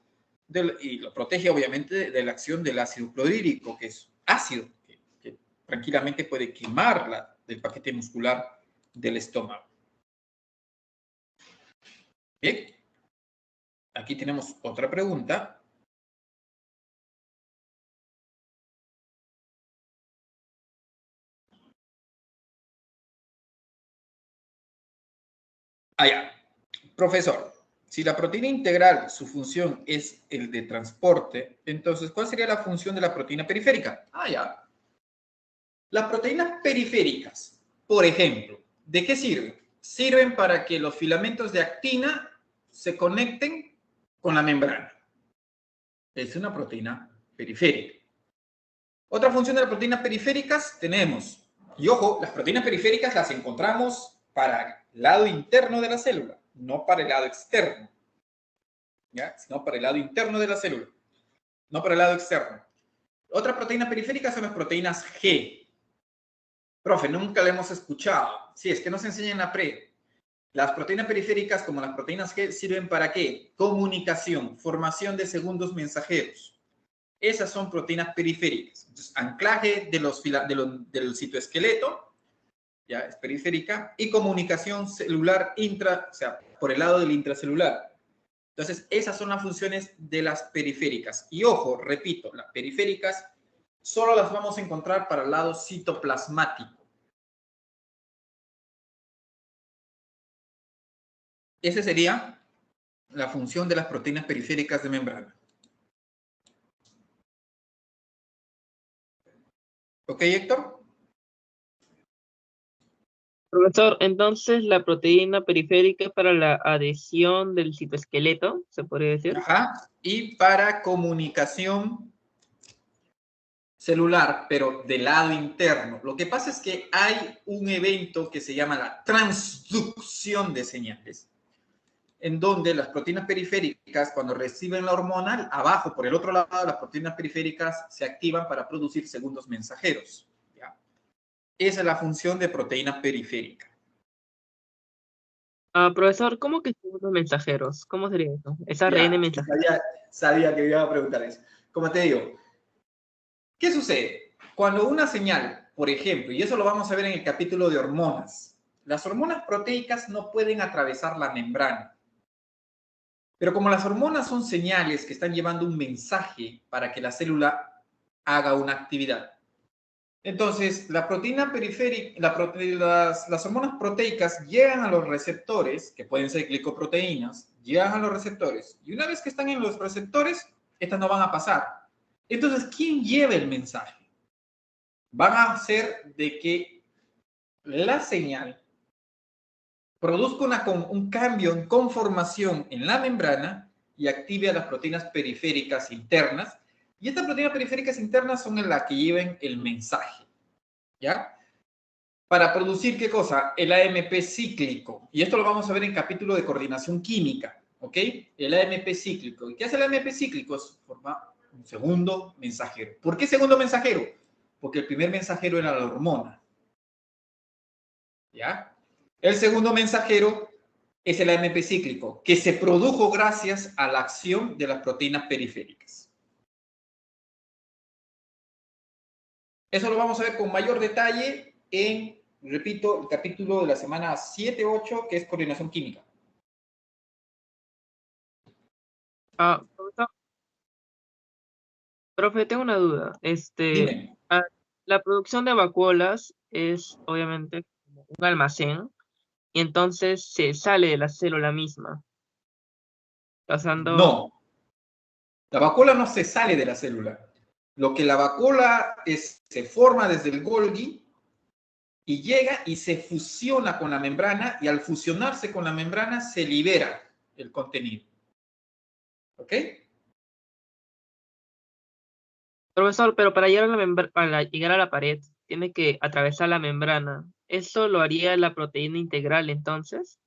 y lo protege obviamente de la acción del ácido clorhídrico, que es ácido, que tranquilamente puede quemar del paquete muscular del estómago. Bien, aquí tenemos otra pregunta. Allá, profesor. Si la proteína integral, su función es el de transporte, entonces, ¿cuál sería la función de la proteína periférica? Ya. Las proteínas periféricas, por ejemplo, ¿de qué sirven? Sirven para que los filamentos de actina se conecten con la membrana. Es una proteína periférica. Otra función de las proteínas periféricas tenemos, y ojo, las proteínas periféricas las encontramos para el lado interno de la célula, no para el lado externo, ¿ya? Sino para el lado interno de la célula, no para el lado externo. Otra proteína periférica son las proteínas G. Profe, nunca la hemos escuchado. Sí, es que nos enseñan en la pre. Las proteínas periféricas, como las proteínas G, sirven para ¿qué? Comunicación, formación de segundos mensajeros. Esas son proteínas periféricas. Entonces, anclaje del citoesqueleto, ya es periférica, y comunicación celular o sea, por el lado del intracelular. Entonces, esas son las funciones de las periféricas. Y ojo, repito, las periféricas solo las vamos a encontrar para el lado citoplasmático. Esa sería la función de las proteínas periféricas de membrana. ¿Ok, Héctor? Profesor, entonces la proteína periférica es para la adhesión del citoesqueleto, ¿se podría decir? Ajá. Y para comunicación celular, pero del lado interno. Lo que pasa es que hay un evento que se llama la transducción de señales, en donde las proteínas periféricas, cuando reciben la hormona, abajo, por el otro lado, las proteínas periféricas se activan para producir segundos mensajeros. ¿Ya? Esa es la función de proteína periférica. Profesor, ¿cómo que segundos mensajeros? ¿Cómo sería eso? ¿Es ARN Ya, mensajero? sabía que me iba a preguntar eso. Como te digo, ¿qué sucede? Cuando una señal, por ejemplo, y eso lo vamos a ver en el capítulo de hormonas, las hormonas proteicas no pueden atravesar la membrana. Pero como las hormonas son señales que están llevando un mensaje para que la célula haga una actividad. Entonces, la proteína periférica, las hormonas proteicas llegan a los receptores, que pueden ser glicoproteínas, llegan a los receptores. Y una vez que están en los receptores, estas no van a pasar. Entonces, ¿quién lleva el mensaje? Van a hacer de que la señal produzca un cambio en conformación en la membrana y active a las proteínas periféricas internas. Y estas proteínas periféricas internas son las que lleven el mensaje, ¿ya? Para producir, ¿qué cosa? El AMP cíclico. Y esto lo vamos a ver en capítulo de coordinación química, ¿ok? El AMP cíclico. ¿Y qué hace el AMP cíclico? Forma un segundo mensajero. ¿Por qué segundo mensajero? Porque el primer mensajero era la hormona, ¿ya? El segundo mensajero es el AMP cíclico, que se produjo gracias a la acción de las proteínas periféricas. Eso lo vamos a ver con mayor detalle en, repito, el capítulo de la semana 7-8, que es coordinación química. Profesor, profe, tengo una duda. Dime. La producción de vacuolas es obviamente un almacén y entonces se sale de la célula misma, pasando. No, la vacuola no se sale de la célula. Lo que la vacuola se forma desde el Golgi y llega y se fusiona con la membrana, y al fusionarse con la membrana se libera el contenido. ¿Ok? Profesor, pero para llegar a para llegar a la pared, tiene que atravesar la membrana. ¿Eso lo haría la proteína integral entonces?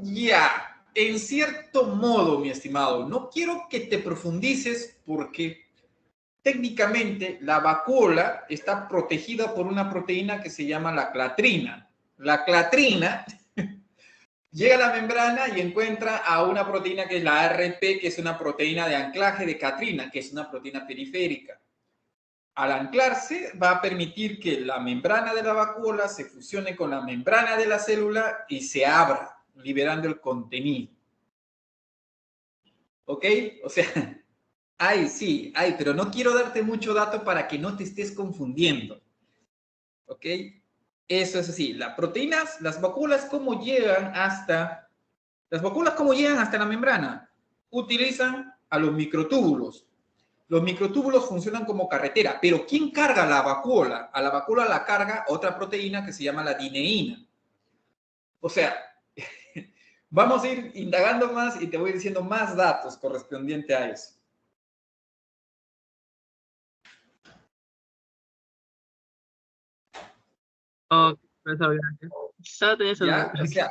Ya, en cierto modo, mi estimado, no quiero que te profundices porque técnicamente la vacuola está protegida por una proteína que se llama la clatrina. La clatrina llega a la membrana y encuentra a una proteína que es la ARP, que es una proteína de anclaje de clatrina, que es una proteína periférica. Al anclarse, va a permitir que la membrana de la vacuola se fusione con la membrana de la célula y se abra, liberando el contenido. ¿Ok? O sea, sí, pero no quiero darte mucho dato para que no te estés confundiendo. ¿Ok? Eso es así. Las proteínas, las vacuolas, ¿cómo llegan hasta la membrana? Utilizan a los microtúbulos. Los microtúbulos funcionan como carretera, pero ¿quién carga la vacuola? A la vacuola la carga otra proteína que se llama la dineína. O sea, vamos a ir indagando más y te voy diciendo más datos correspondientes a eso. Ok, profesor, gracias. Solo tenía esa duda. ¿Ya? O sea,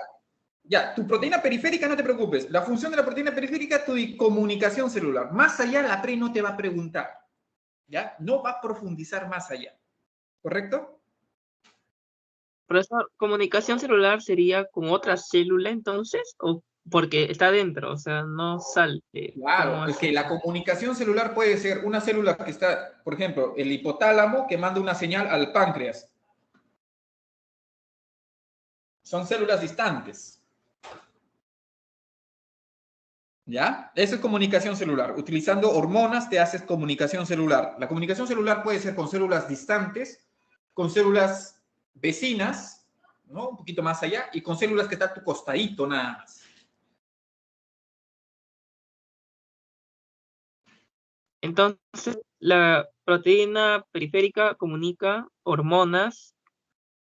ya, tu proteína periférica, no te preocupes. La función de la proteína periférica es tu comunicación celular. Más allá, la PRE no te va a preguntar. ¿Ya? No va a profundizar más allá. ¿Correcto? Profesor, ¿comunicación celular sería con otra célula entonces? ¿O porque está dentro? O sea, no sale. ¿Cómo Claro, es que así? la comunicación celular puede ser una célula que está, por ejemplo, el hipotálamo que manda una señal al páncreas. Son células distantes. ¿Ya? Eso es comunicación celular. Utilizando hormonas te haces comunicación celular. La comunicación celular puede ser con células distantes, con células vecinas, ¿no? Un poquito más allá, y con células que están a tu costadito nada más. Entonces, la proteína periférica comunica hormonas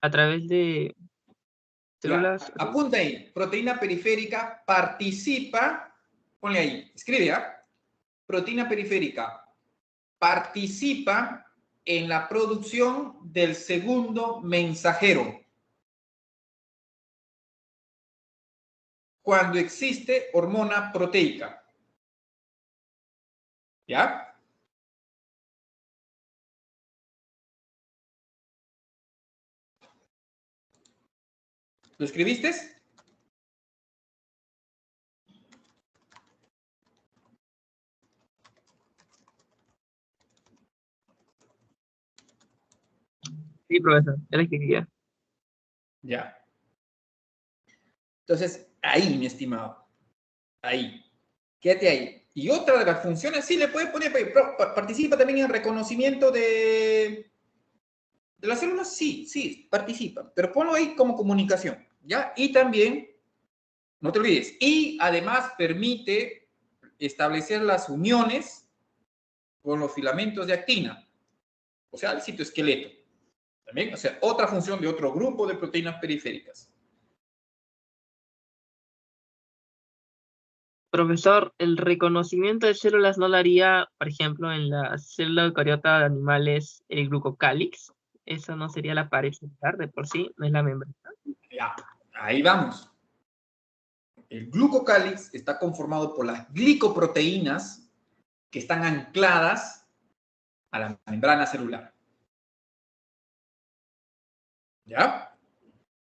a través de Ya, células. apunta ahí. Proteína periférica participa, ponle ahí, escribe, ¿ah? Proteína periférica participa en la producción del segundo mensajero cuando existe hormona proteica. ¿Ya? ¿Lo escribiste? Sí, profesor, ya la escribía. Ya. Entonces, ahí, mi estimado. Ahí. Quédate ahí. Y otra de las funciones, sí, le puedes poner, participa también en el reconocimiento de las células, sí, participa. Pero ponlo ahí como comunicación, ¿ya? Y también, no te olvides, y además permite establecer las uniones con los filamentos de actina, o sea, el citoesqueleto. También, o sea, otra función de otro grupo de proteínas periféricas. Profesor, el reconocimiento de células no lo haría, por ejemplo, en la célula eucariota de animales, el glucocálix. Eso no sería la pared celular de por sí, no es la membrana. Ya, ahí vamos. El glucocálix está conformado por las glicoproteínas que están ancladas a la membrana celular. ¿Ya?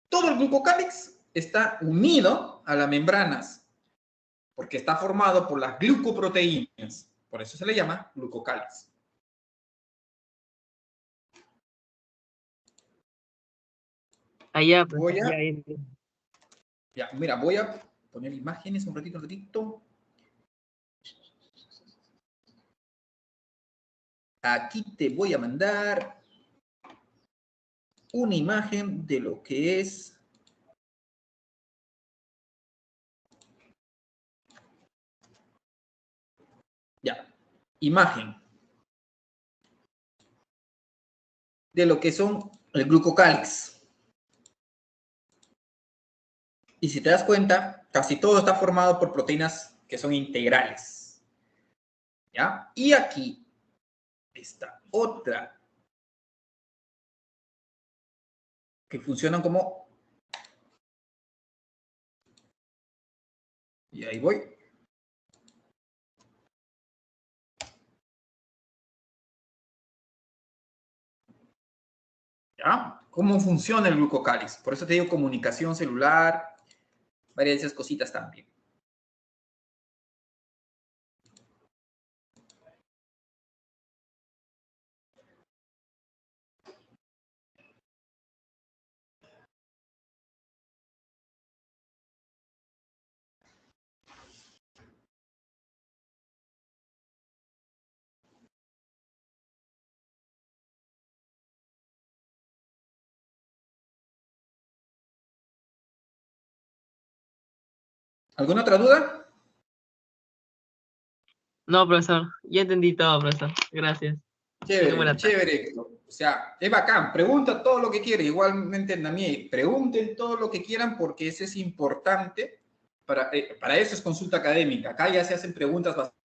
Todo el glucocálix está unido a las membranas porque está formado por las glucoproteínas. Por eso se le llama glucocálix. Allá, pues, Voy a, ya, ya, mira, voy a poner imágenes un ratito. Aquí te voy a mandar una imagen de lo que es ya, imagen de lo que son el glucocálix. Y si te das cuenta, casi todo está formado por proteínas que son integrales. ¿Ya? Y aquí está otra que funcionan como... Y ahí voy. ¿Ya? ¿Cómo funciona el glucocáliz? Por eso te digo comunicación celular, varias de esas cositas también. ¿Alguna otra duda? No, profesor, ya entendí todo, profesor. Gracias. Tenga Chévere, buena tarde. chévere. O sea, es bacán. Pregunta todo lo que quieran. Igualmente, Nami, pregunten todo lo que quieran porque eso es importante. Para eso es consulta académica. Acá ya se hacen preguntas bastante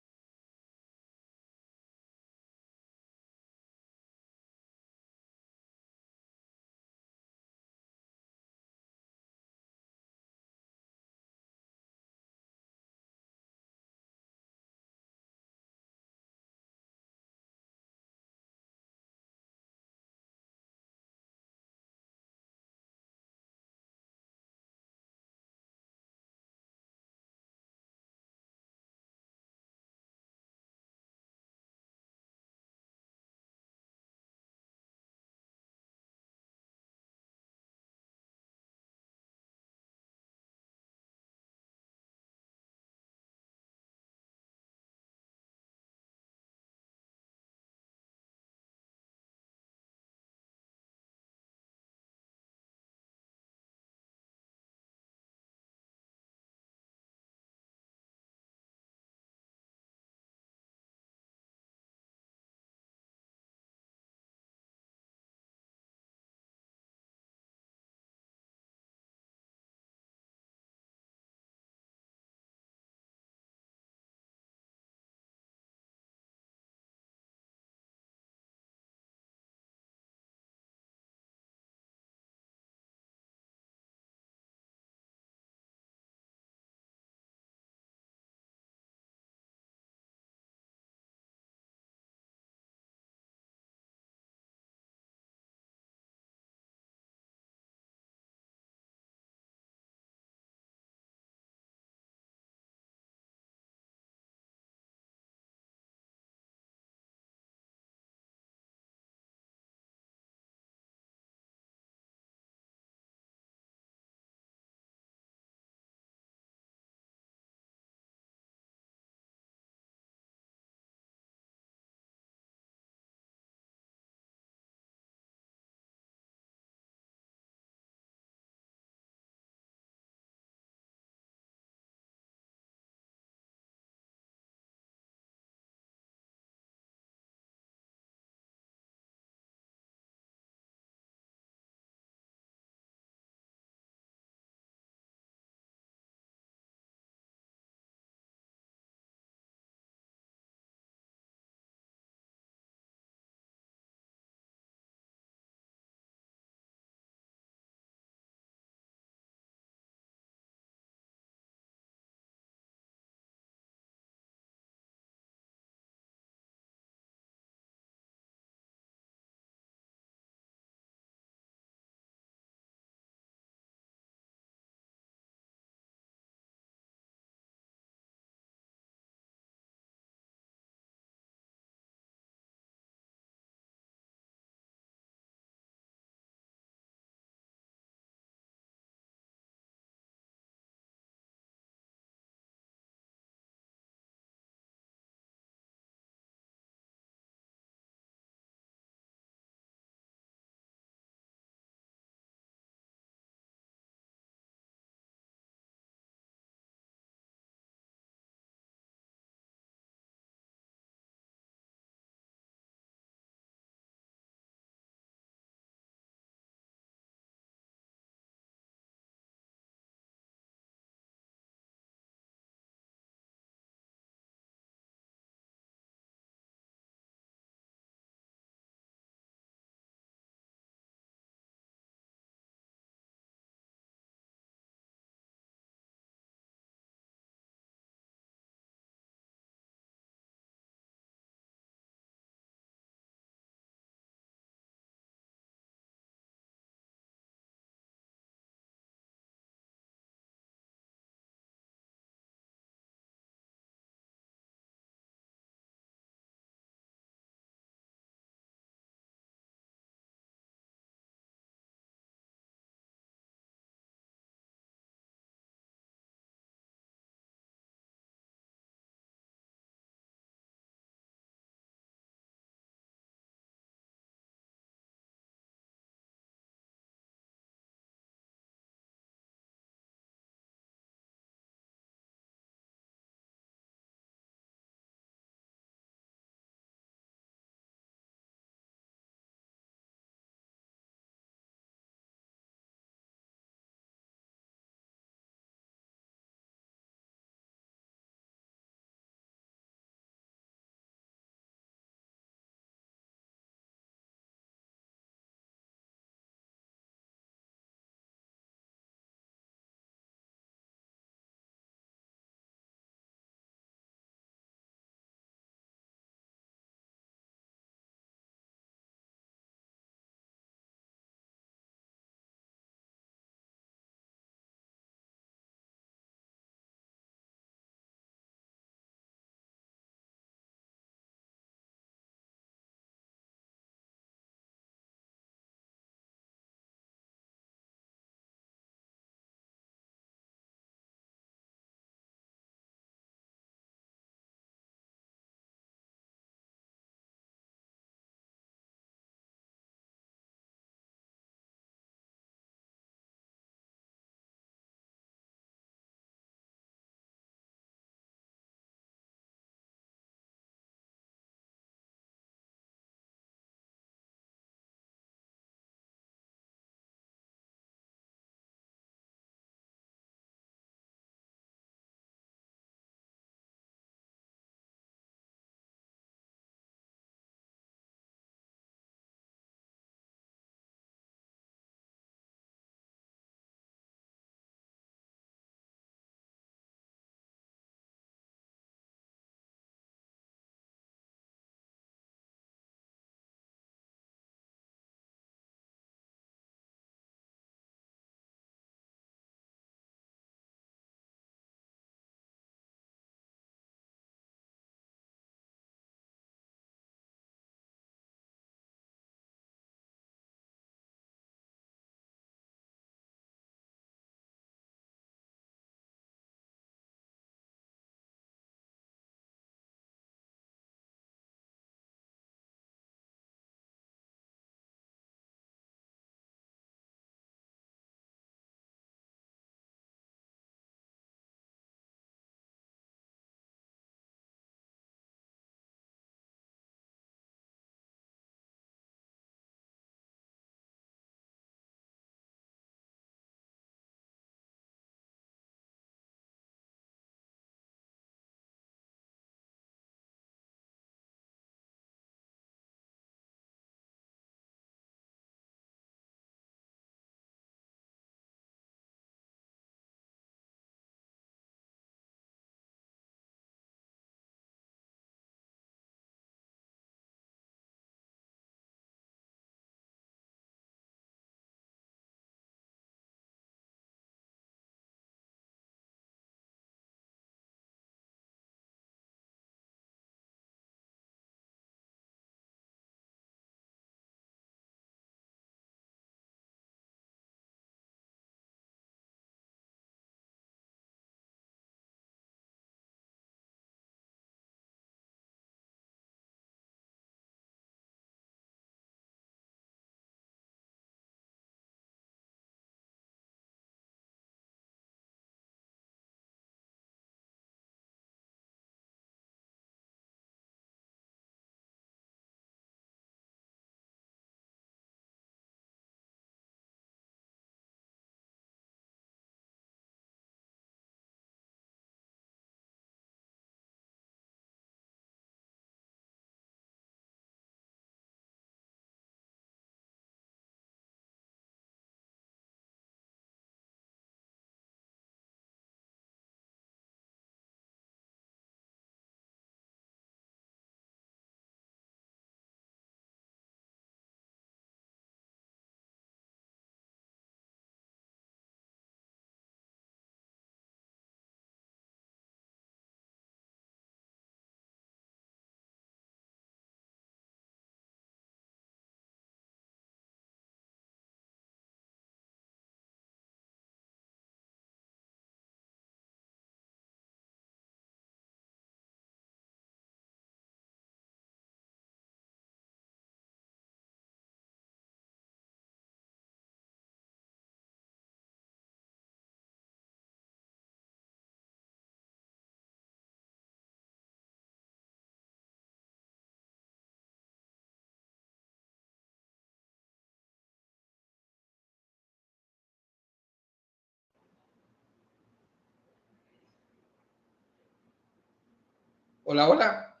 Hola, hola.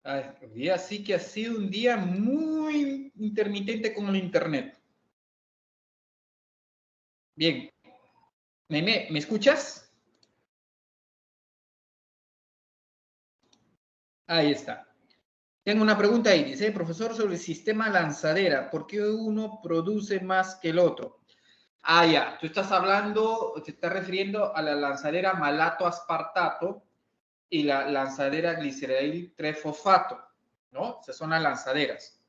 Ay, el día sí que ha sido un día muy intermitente con el internet. Bien. Nene, ¿me escuchas? Ahí está. Tengo una pregunta ahí. Dice, profesor, sobre el sistema lanzadera. ¿Por qué uno produce más que el otro? Ah, ya. Tú estás hablando, te estás refiriendo a la lanzadera malato-aspartato y la lanzadera gliceril trefosfato, ¿no? Esas son las lanzaderas.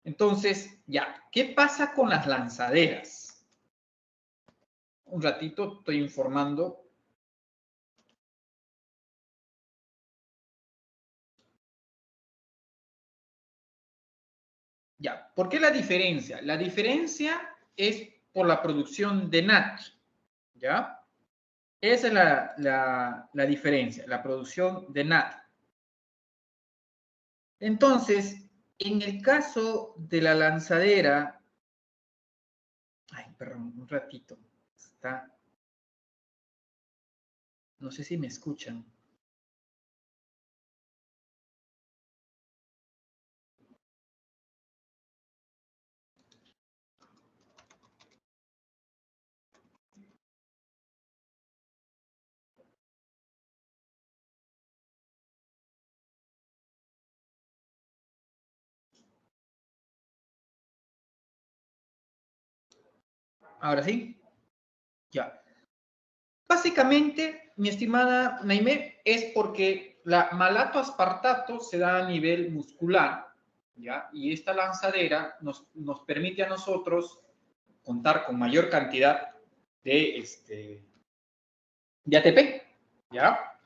Entonces, ya, ¿qué pasa con las lanzaderas? Un ratito estoy informando. Ya, ¿por qué la diferencia? La diferencia es por la producción de NAT, ¿ya? Esa es la diferencia, la producción de NAT. Entonces, en el caso de la lanzadera, ay, perdón, un ratito, está, no sé si me escuchan. Ahora sí, ya. Básicamente, mi estimada Naime, es porque la malato-aspartato se da a nivel muscular, ¿ya? Y esta lanzadera nos permite a nosotros contar con mayor cantidad de ATP, ¿ya?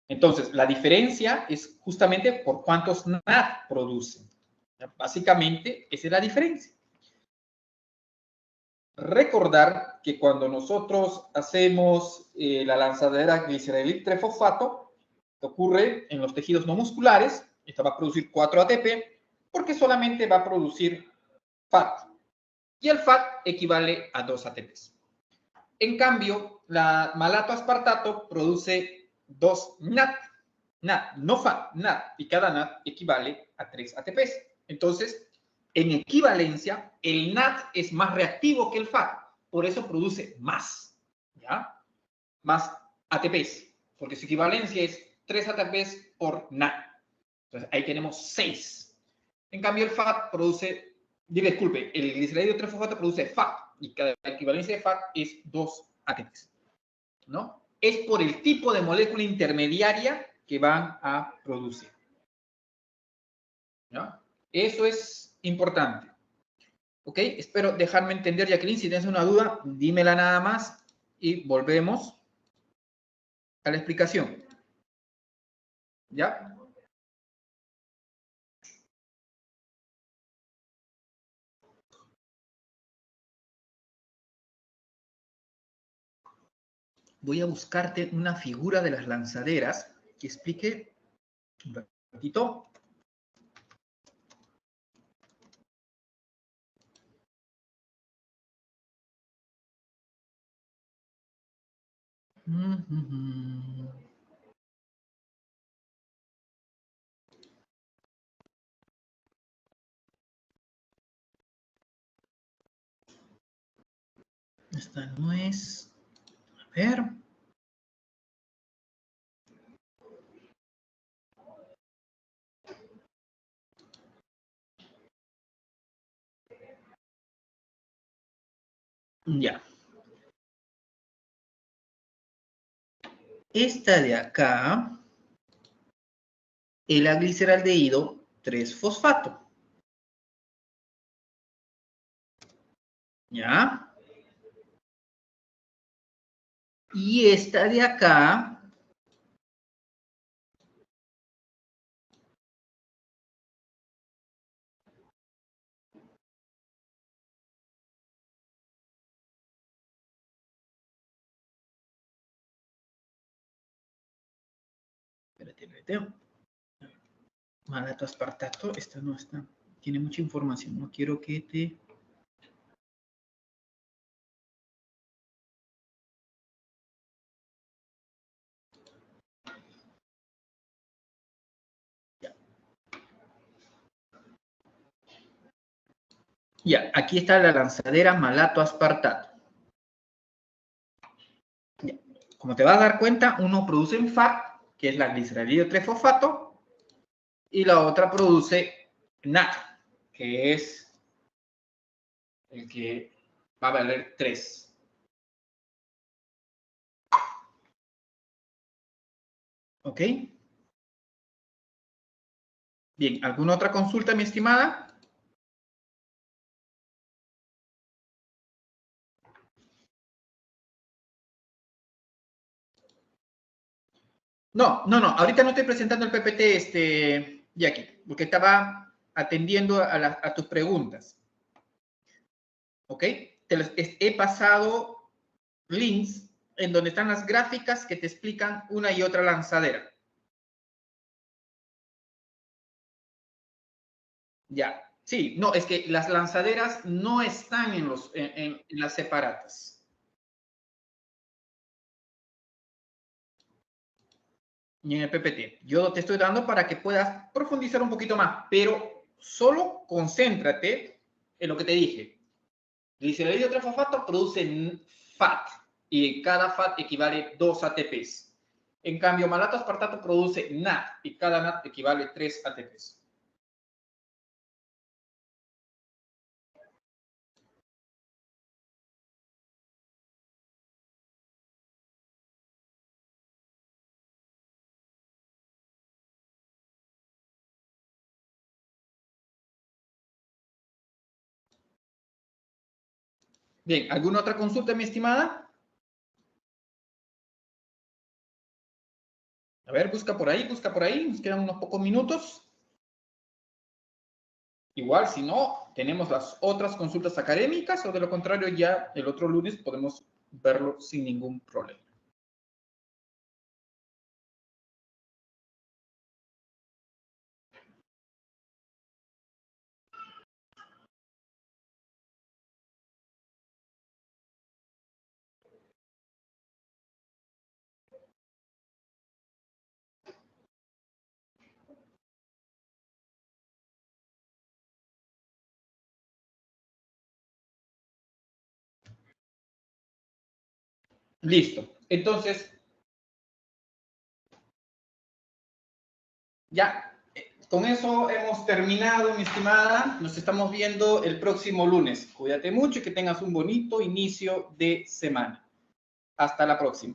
Entonces, la diferencia es justamente por cuántos NAD producen. ¿Ya? Básicamente, esa es la diferencia. Recordar que cuando nosotros hacemos la lanzadera gliceril trefosfato, ocurre en los tejidos no musculares, esta va a producir 4 ATP, porque solamente va a producir FAT. Y el FAT equivale a 2 ATPs. En cambio, la malato-aspartato produce 2 NAT. NAT, no FAT, NAT. Y cada NAT equivale a 3 ATPs. Entonces, en equivalencia, el NAT es más reactivo que el FAT. Por eso produce más. ¿Ya? Más ATPs. Porque su equivalencia es 3 ATPs por NAT. Entonces, ahí tenemos 6. En cambio, el FAT produce, disculpe, el glicerídeo trefosfato produce FAT. Y cada equivalencia de FAT es 2 ATPs. ¿No? Es por el tipo de molécula intermediaria que van a producir. ¿Ya? Eso es importante. ¿Ok? Espero dejarme entender, Jacqueline. Si tienes una duda, dímela nada más y volvemos a la explicación. ¿Ya? Voy a buscarte una figura de las lanzaderas que explique un ratito. Esta no es. A ver. Ya. Esta de acá, el gliceraldehído 3-fosfato. ¿Ya? Y esta de acá, espérate. Malato-aspartato, esta no está. Tiene mucha información. No quiero que te... Ya, aquí está la lanzadera malato-aspartato. Ya. Como te vas a dar cuenta, uno produce un FAT, que es la gliceralilo 3-fosfato, y la otra produce NAT, que es el que va a valer 3. ¿Ok? Bien, ¿alguna otra consulta, mi estimada? No, ahorita no estoy presentando el PPT, Jackie, porque estaba atendiendo a tus preguntas. ¿Ok? Te los he pasado links en donde están las gráficas que te explican una y otra lanzadera. Ya, sí, no, es que las lanzaderas no están en las separatas. Ni en el PPT. Yo te estoy dando para que puedas profundizar un poquito más, pero solo concéntrate en lo que te dije. Gliceralilo 3-fosfato produce FAT y cada FAT equivale 2 ATPs. En cambio, malato aspartato produce NAT y cada NAT equivale 3 ATPs. Bien, ¿alguna otra consulta, mi estimada? A ver, busca por ahí, nos quedan unos pocos minutos. Igual, si no, tenemos las otras consultas académicas o de lo contrario ya el otro lunes podemos verlo sin ningún problema. Listo. Entonces, ya, con eso hemos terminado, mi estimada. Nos estamos viendo el próximo lunes. Cuídate mucho y que tengas un bonito inicio de semana. Hasta la próxima.